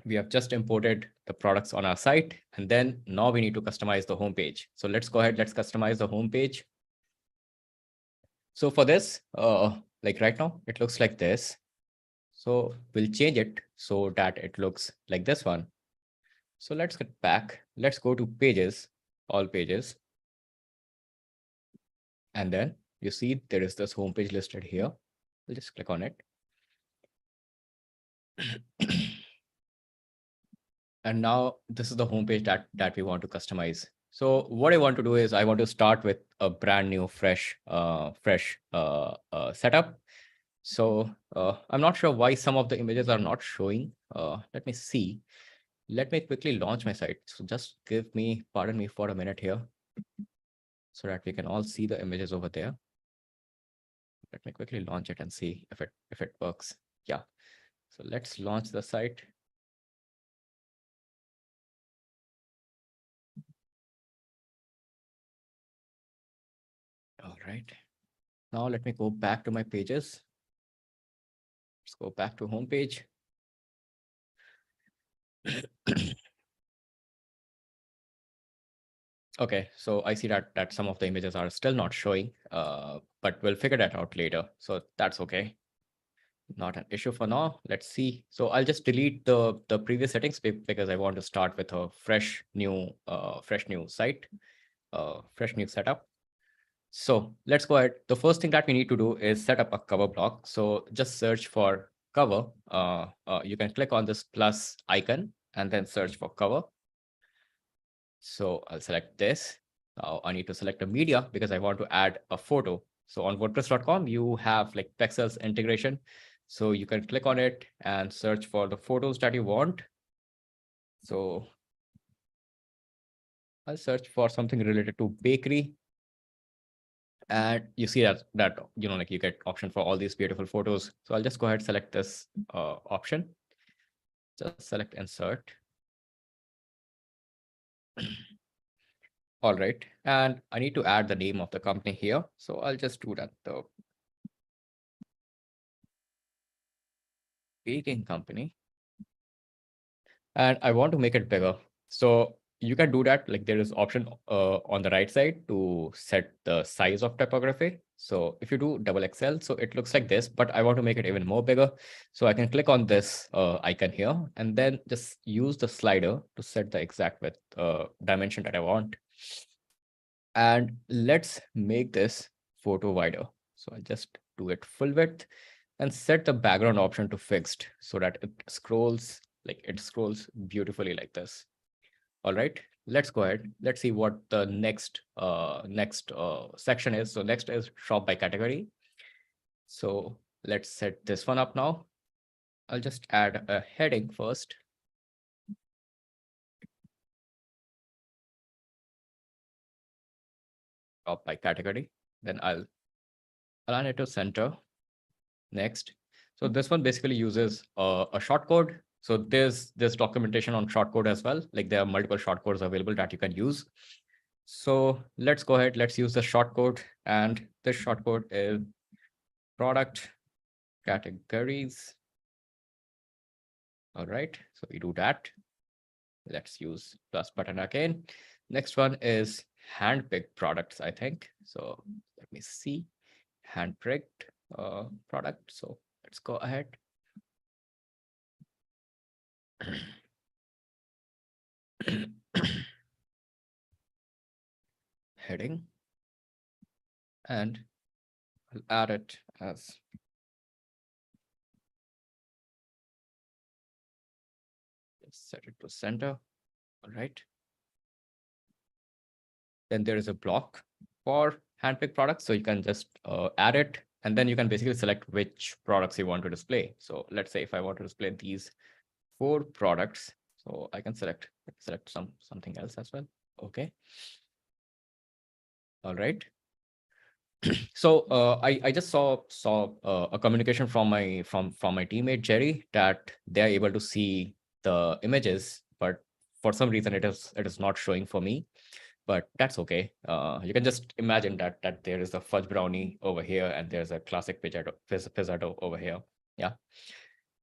We have just imported the products on our site, and then now we need to customize the homepage. So let's go ahead, let's customize the homepage. So for this, like right now, it looks like this. So we'll change it so that it looks like this one. So let's get back. Let's go to pages, all pages. And then you see there is this homepage listed here. We'll just click on it. And now this is the homepage that we want to customize. So what I want to do is I want to start with a brand new fresh setup. So I'm not sure why some of the images are not showing. Let me see. Let me quickly launch my site. So just pardon me for a minute here, so that we can all see the images over there. Let me quickly launch it and see if it works. Yeah. So let's launch the site. All right. Now let me go back to my pages. Let's go back to home page. Okay, so I see that some of the images are still not showing, but we'll figure that out later. So that's okay. Not an issue for now. Let's see. So I'll just delete the previous settings because I want to start with a fresh new site, fresh new setup. So let's go ahead. The first thing that we need to do is set up a cover block. So just search for cover. You can click on this plus icon and then search for cover. So I'll select this. Now I need to select a media because I want to add a photo. So on WordPress.com, you have like Pexels integration. So you can click on it and search for the photos that you want. So I'll search for something related to bakery. And you see that like you get option for all these beautiful photos. So I'll just go ahead and select this option. Just select insert. All right. And I need to add the name of the company here. So I'll just do that. The baking company. And I want to make it bigger. So you can do that. Like there is option on the right side to set the size of typography. So if you do double XL, so it looks like this, but I want to make it even more bigger. So I can click on this icon here and then just use the slider to set the exact width dimension that I want. And let's make this photo wider. So I just do it full width and set the background option to fixed so that it scrolls beautifully like this. All right, let's go ahead. Let's see what the next section is. So next is shop by category. So let's set this one up now. I'll just add a heading first. Shop by category. Then I'll align it to center. Next. So this one basically uses a shortcode. So there's documentation on shortcode as well. Like there are multiple shortcodes available that you can use. So let's go ahead. Let's use the shortcode. And this shortcode is product categories. All right. So we do that. Let's use plus button again. Next one is handpicked products, I think. So let me see. Handpicked product. So let's go ahead. Heading. And I'll add it as set it to center. All right. Then there is a block for handpicked products. So you can just add it, and then you can basically select which products you want to display. So let's say if I want to display these 4 products, so I can select something else as well. Okay. All right. So I just saw a communication from my teammate Jerry that they are able to see the images, but for some reason it is not showing for me. But that's okay. You can just imagine that there is a fudge brownie over here and there's a classic pizzatto over here. Yeah.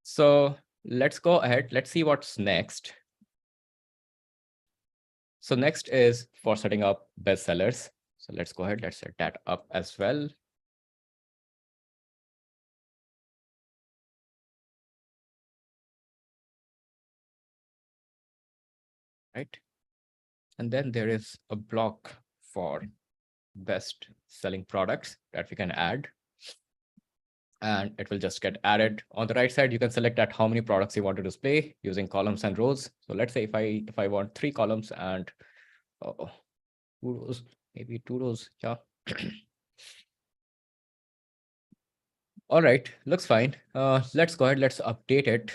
So let's go ahead. Let's see what's next. So next is for setting up bestsellers. So let's go ahead. Let's set that up as well. Right. And then there is a block for best selling products that we can add. And it will just get added. On the right side, you can select that how many products you want to display using columns and rows. So let's say if I want 3 columns and 2 rows, maybe 2 rows. Yeah. All right, looks fine. Let's go ahead, let's update it.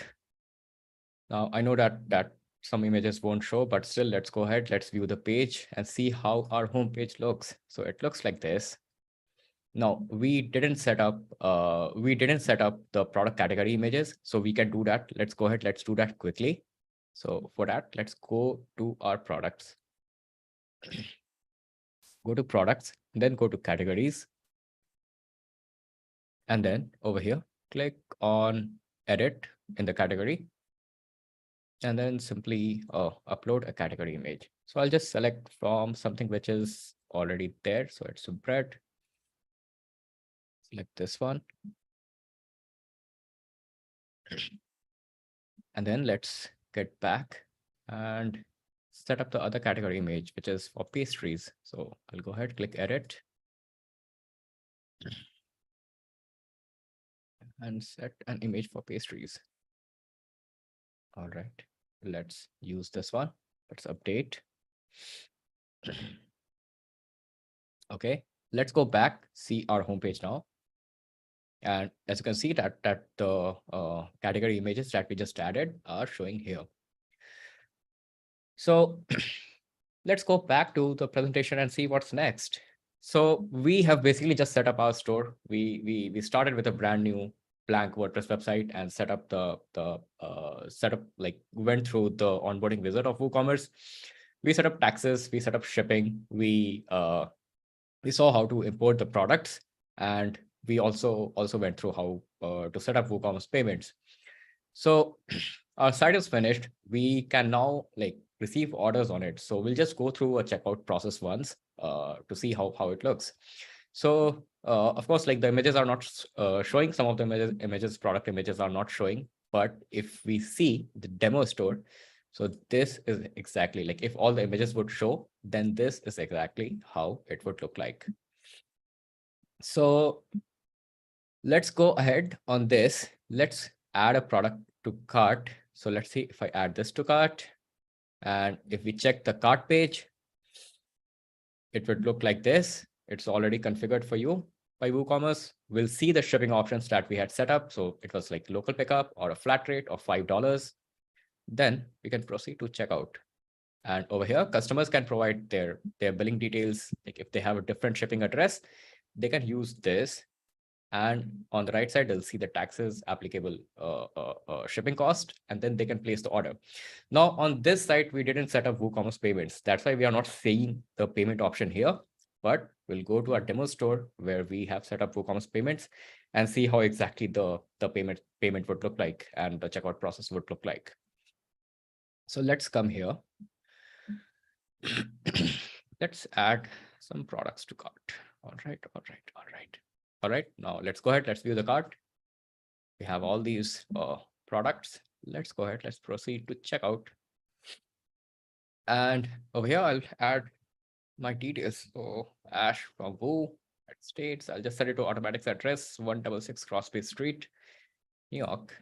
Now I know that some images won't show, but still let's go ahead, let's view the page and see how our home page looks. So it looks like this. Now we didn't set up the product category images, so we can do that. Let's go ahead, let's do that quickly. So for that, let's go to our products. Go to products, then go to categories. And then over here, click on edit in the category. And then simply upload a category image. So I'll just select from something which is already there. So it's a bread. Select this one. And then let's get back and set up the other category image, which is for pastries. So I'll go ahead, click edit. And set an image for pastries. All right, let's use this one. Let's update. Okay, let's go back, see our homepage now. And as you can see that the category images that we just added are showing here. So let's go back to the presentation and see what's next. So we have basically just set up our store. We started with a brand new blank WordPress website and set up the setup, like went through the onboarding wizard of WooCommerce. We set up taxes, we set up shipping, we saw how to import the products, and we also went through how to set up WooCommerce payments. So our site is finished. We can now like receive orders on it. So we'll just go through a checkout process once to see how it looks. So of course, like the images are not showing, some of the images, product images are not showing. But if we see the demo store, so this is exactly like if all the images would show, then this is exactly how it would look like. So let's go ahead on this. Let's add a product to cart. So let's see if I add this to cart. And if we check the cart page, it would look like this. It's already configured for you by WooCommerce. We'll see the shipping options that we had set up. So it was like local pickup or a flat rate of $5. Then we can proceed to checkout. And over here, customers can provide their billing details. Like if they have a different shipping address, they can use this. And on the right side, they'll see the taxes, applicable shipping cost, and then they can place the order. Now, on this site, we didn't set up WooCommerce Payments. That's why we are not seeing the payment option here. But we'll go to our demo store where we have set up WooCommerce Payments and see how exactly the payment would look like and the checkout process would look like. So let's come here. Let's add some products to cart. All right. All right, now let's go ahead. Let's view the cart. We have all these products. Let's go ahead. Let's proceed to checkout. And over here, I'll add my details. So Ash from Woo, States. I'll just set it to automatics address 166 Crosby Street, New York,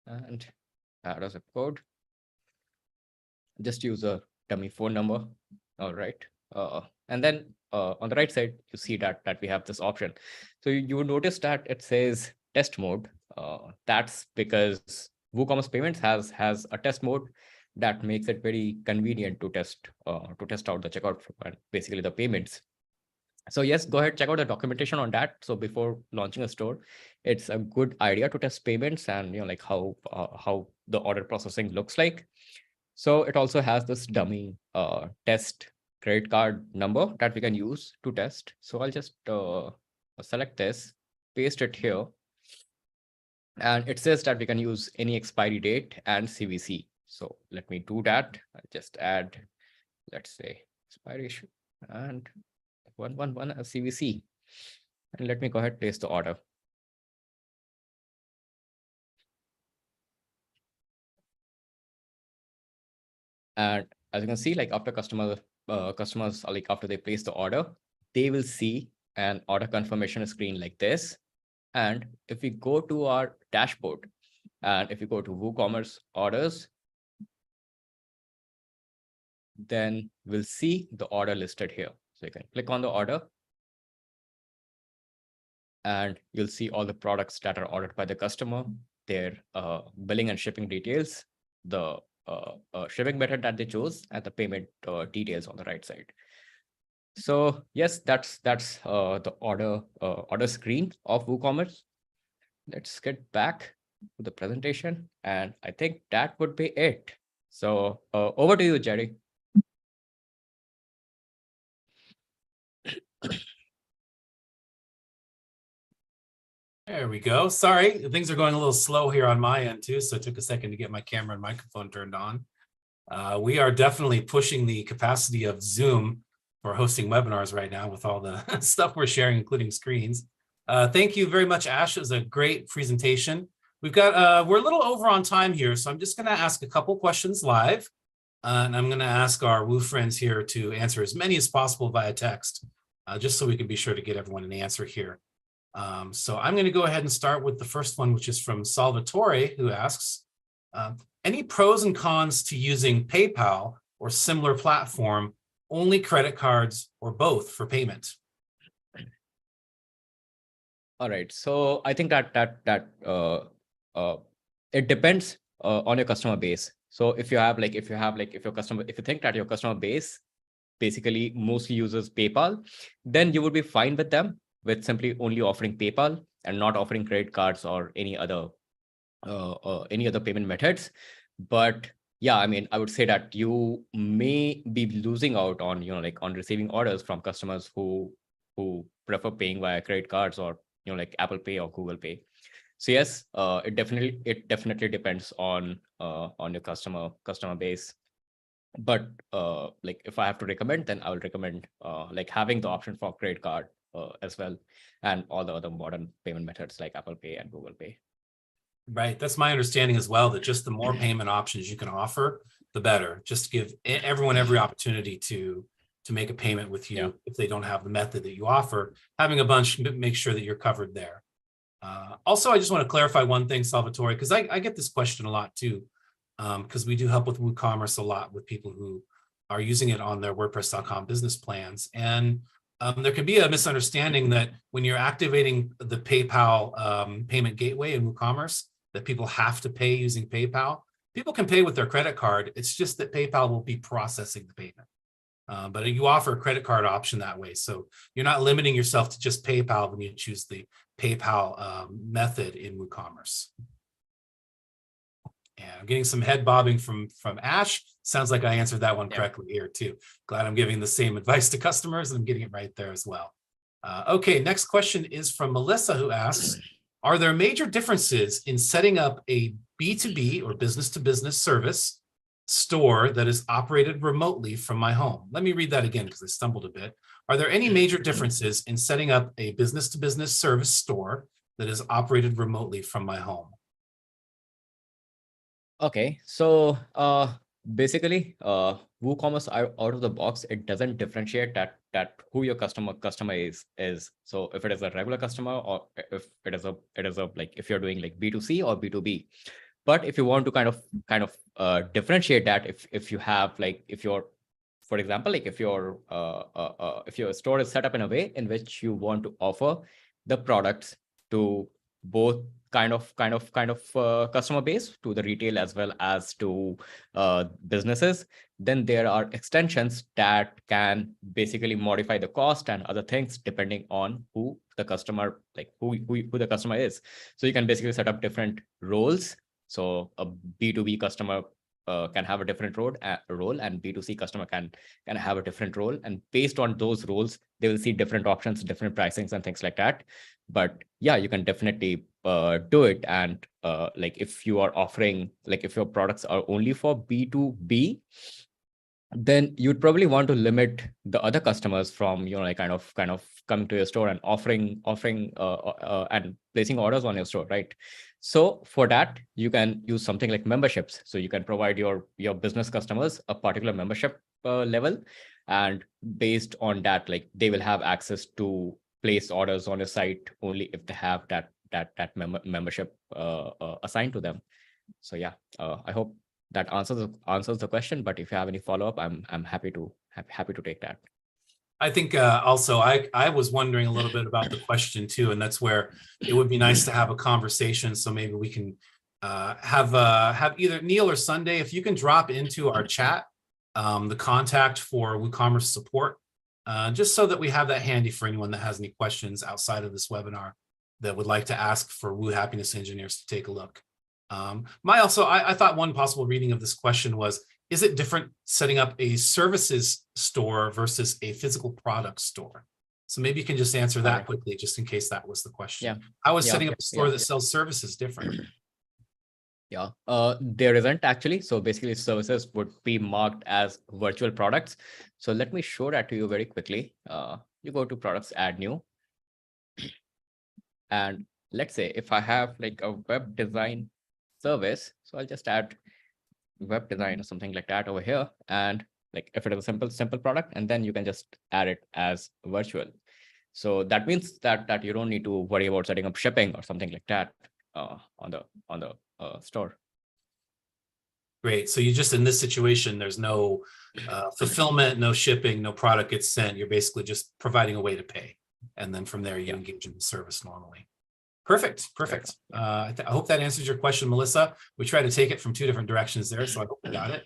and add a zip code. Just use a dummy phone number. All right. And then on the right side, you see that we have this option. So you would notice that it says test mode. That's because WooCommerce Payments has a test mode that makes it very convenient to test out the checkout and basically the payments. So yes, go ahead, check out the documentation on that. So before launching a store, it's a good idea to test payments and like how the order processing looks like. So it also has this dummy test credit card number that we can use to test. So I'll just select this, paste it here. And it says that we can use any expiry date and CVC. So let me do that. I'll just add, let's say, expiration and 111 as CVC. And let me go ahead, place the order. And as you can see, like after customers like after they place the order, they will see an order confirmation screen like this. And if we go to our dashboard and if we go to WooCommerce orders, then we'll see the order listed here. So you can click on the order. and you'll see all the products that are ordered by the customer, their billing and shipping details, the shipping method that they chose, and the payment details on the right side. So yes, that's the order screen of WooCommerce. Let's get back to the presentation, and I think that would be it. So over to you, Jerry. There we go. Sorry, things are going a little slow here on my end too, so it took a second to get my camera and microphone turned on. We are definitely pushing the capacity of Zoom for hosting webinars right now with all the stuff we're sharing, including screens. Thank you very much, Ash. It was a great presentation. We've got, we're a little over on time here, so I'm just going to ask a couple questions live. And I'm going to ask our Woo friends here to answer as many as possible via text, just so we can be sure to get everyone an answer here. So I'm going to go ahead and start with the first one, which is from Salvatore, who asks, any pros and cons to using PayPal or similar platform, only credit cards or both for payment? All right. So I think that it depends on your customer base. So if you think that your customer base basically mostly uses PayPal, then you would be fine with them with simply only offering PayPal and not offering credit cards or any other payment methods. But yeah, I mean, I would say that you may be losing out on, on receiving orders from customers who prefer paying via credit cards or, like Apple Pay or Google Pay. So yes, it definitely depends on your customer base. But like if I have to recommend, then I will recommend like having the option for credit card as well, and all the other modern payment methods like Apple Pay and Google Pay. Right. That's my understanding as well, that just the more payment options you can offer, the better. Just give everyone every opportunity to make a payment with you. If they don't have the method that you offer, having a bunch, make sure that you're covered there. Also, I just want to clarify one thing, Salvatore, because I get this question a lot too, because we do help with WooCommerce a lot with people who are using it on their WordPress.com business plans. And there can be a misunderstanding that when you're activating the PayPal payment gateway in WooCommerce, that people have to pay using PayPal. People can pay with their credit card. It's just that PayPal will be processing the payment. But you offer a credit card option that way. So you're not limiting yourself to just PayPal when you choose the PayPal method in WooCommerce. And I'm getting some head bobbing from Ash. Sounds like I answered that one correctly here too. Glad I'm giving the same advice to customers and I'm getting it right there as well. Okay, next question is from Melissa, who asks, are there major differences in setting up a B2B or business-to-business service store that is operated remotely from my home? Let me read that again because I stumbled a bit. Are there any major differences in setting up a business-to-business service store that is operated remotely from my home? Okay, so basically, WooCommerce out of the box, it doesn't differentiate that who your customer is. So if it is a regular customer, or if it is a like if you're doing like B2C or B2B. But if you want to kind of differentiate that, if you have like for example, like if your store is set up in a way in which you want to offer the products to both kind of customer base, to the retail as well as to businesses, then there are extensions that can basically modify the cost and other things depending on who the customer, like who the customer is. So you can basically set up different roles. So a B2B customer can have a different role, and B2C customer can have a different role. And based on those roles, they will see different options, different pricings and things like that. But yeah, you can definitely do it. And like if you are offering, like if your products are only for B2B, then you'd probably want to limit the other customers from, like kind of coming to your store and offering and placing orders on your store, right? So for that, you can use something like memberships. So you can provide your business customers a particular membership level, and based on that, like they will have access to place orders on your site only if they have that membership assigned to them. So yeah, I hope that answers the question. But if you have any follow-up, I'm happy to take that. I think also I was wondering a little bit about the question too, and that's where it would be nice to have a conversation. So maybe we can have either Neil or Sunday, if you can drop into our chat the contact for WooCommerce support, just so that we have that handy for anyone that has any questions outside of this webinar that would like to ask for Woo Happiness Engineers to take a look. I thought one possible reading of this question was, is it different setting up a services store versus a physical product store? So maybe you can just answer that quickly, just in case that was the question. Yeah. How is setting up a store that sells services different? Yeah, there isn't actually. So basically services would be marked as virtual products. So let me show that to you very quickly. You go to products, add new. And let's say if I have like a web design service, so I'll just add web design or something like that over here. And like if it is a simple product, and then you can just add it as virtual. So that means that you don't need to worry about setting up shipping or something like that on the store. Great. So you just, in this situation, there's no fulfillment, no shipping, no product gets sent. You're basically just providing a way to pay. And then from there, you engage in the service normally. Perfect. Perfect. I hope that answers your question, Melissa. We tried to take it from two different directions there, so I hope we got it.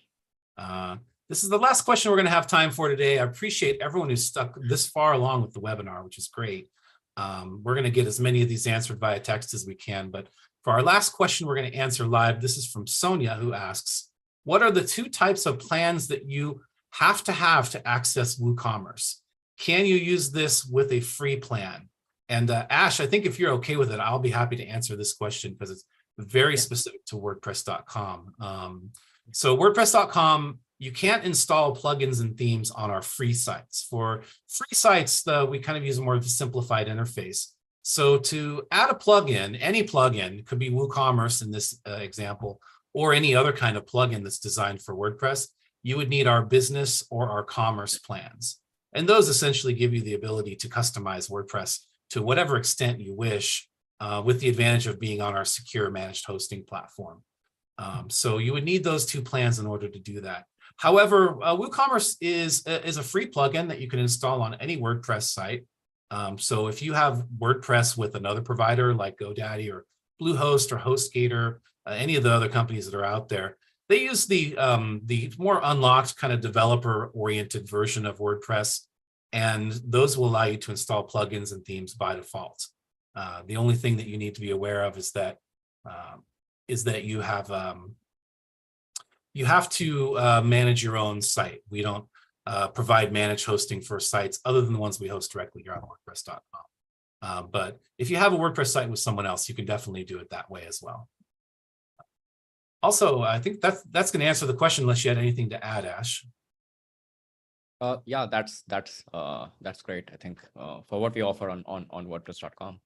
This is the last question we're going to have time for today. I appreciate everyone who's stuck this far along with the webinar, which is great. We're going to get as many of these answered via text as we can, but for our last question, we're going to answer live. This is from Sonia, who asks, what are the two types of plans that you have to access WooCommerce? Can you use this with a free plan? And Ash, I think if you're okay with it, I'll be happy to answer this question because it's very specific to WordPress.com. So WordPress.com, you can't install plugins and themes on our free sites. For free sites, we kind of use more of a simplified interface. So to add a plugin, any plugin, could be WooCommerce in this example, or any other kind of plugin that's designed for WordPress, you would need our business or our commerce plans. And those essentially give you the ability to customize WordPress to whatever extent you wish, with the advantage of being on our secure managed hosting platform. So you would need those two plans in order to do that. However, WooCommerce is a free plugin that you can install on any WordPress site. So if you have WordPress with another provider like GoDaddy or Bluehost or HostGator, any of the other companies that are out there, they use the more unlocked kind of developer-oriented version of WordPress, and those will allow you to install plugins and themes by default. The only thing that you need to be aware of is that you have to manage your own site. We don't provide managed hosting for sites other than the ones we host directly here on WordPress.com. But if you have a WordPress site with someone else, you can definitely do it that way as well. Also, I think that's going to answer the question unless you had anything to add, Ash. Yeah, that's great. I think for what we offer on WordPress.com.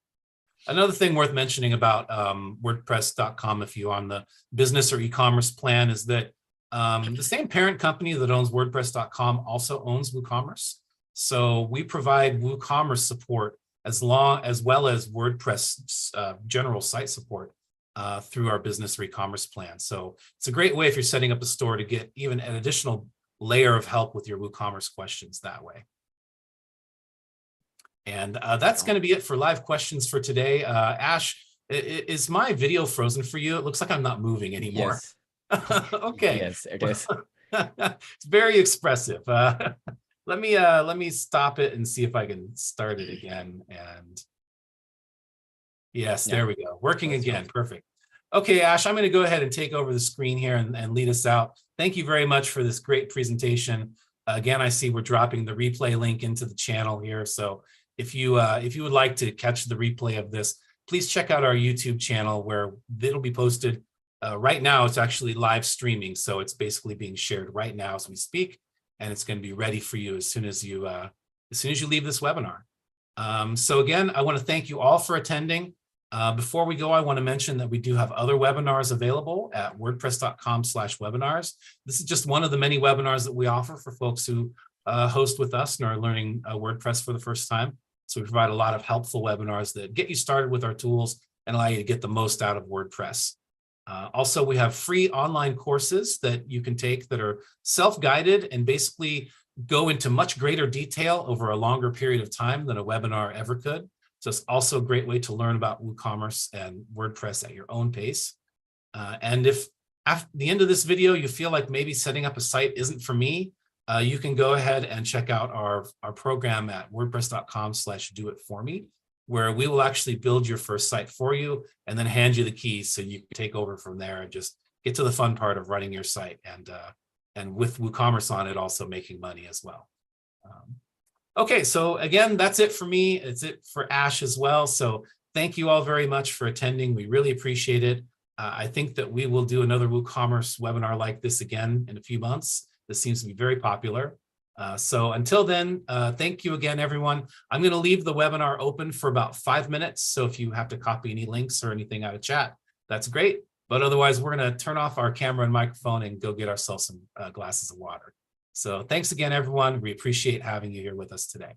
Another thing worth mentioning about WordPress.com, if you're on the business or e-commerce plan, is that the same parent company that owns WordPress.com also owns WooCommerce. So we provide WooCommerce support as well as WordPress general site support through our business or e-commerce plan. So it's a great way if you're setting up a store to get even an additional layer of help with your WooCommerce questions that way. And that's going to be it for live questions for today. Ash, is my video frozen for you? It looks like I'm not moving anymore. Yes. Okay. Yes, it is. It's very expressive. Let me stop it and see if I can start it again. And yes, there we go. Working again. Perfect. Okay, Ash, I'm going to go ahead and take over the screen here and lead us out. Thank you very much for this great presentation. Again, I see we're dropping the replay link into the channel here. So if you would like to catch the replay of this, please check out our YouTube channel where it'll be posted. Right now, it's actually live streaming. So it's basically being shared right now as we speak. And it's going to be ready for you as soon as you leave this webinar. So again, I want to thank you all for attending. Before we go, I want to mention that we do have other webinars available at WordPress.com/webinars. This is just one of the many webinars that we offer for folks who host with us and are learning WordPress for the first time. So we provide a lot of helpful webinars that get you started with our tools and allow you to get the most out of WordPress. Also, we have free online courses that you can take that are self-guided and basically go into much greater detail over a longer period of time than a webinar ever could. So it's also a great way to learn about WooCommerce and WordPress at your own pace. And if at the end of this video, you feel like maybe setting up a site isn't for me, you can go ahead and check out our program at WordPress.com/do-it-for-me, where we will actually build your first site for you and then hand you the keys so you can take over from there and just get to the fun part of running your site and with WooCommerce on it, also making money as well. Okay, so again, that's it for me. It's it for Ash as well. So thank you all very much for attending. We really appreciate it. I think that we will do another WooCommerce webinar like this again in a few months. This seems to be very popular. So until then, thank you again, everyone. I'm going to leave the webinar open for about 5 minutes. So if you have to copy any links or anything out of chat, that's great. But otherwise, we're going to turn off our camera and microphone and go get ourselves some glasses of water. So thanks again, everyone. We appreciate having you here with us today.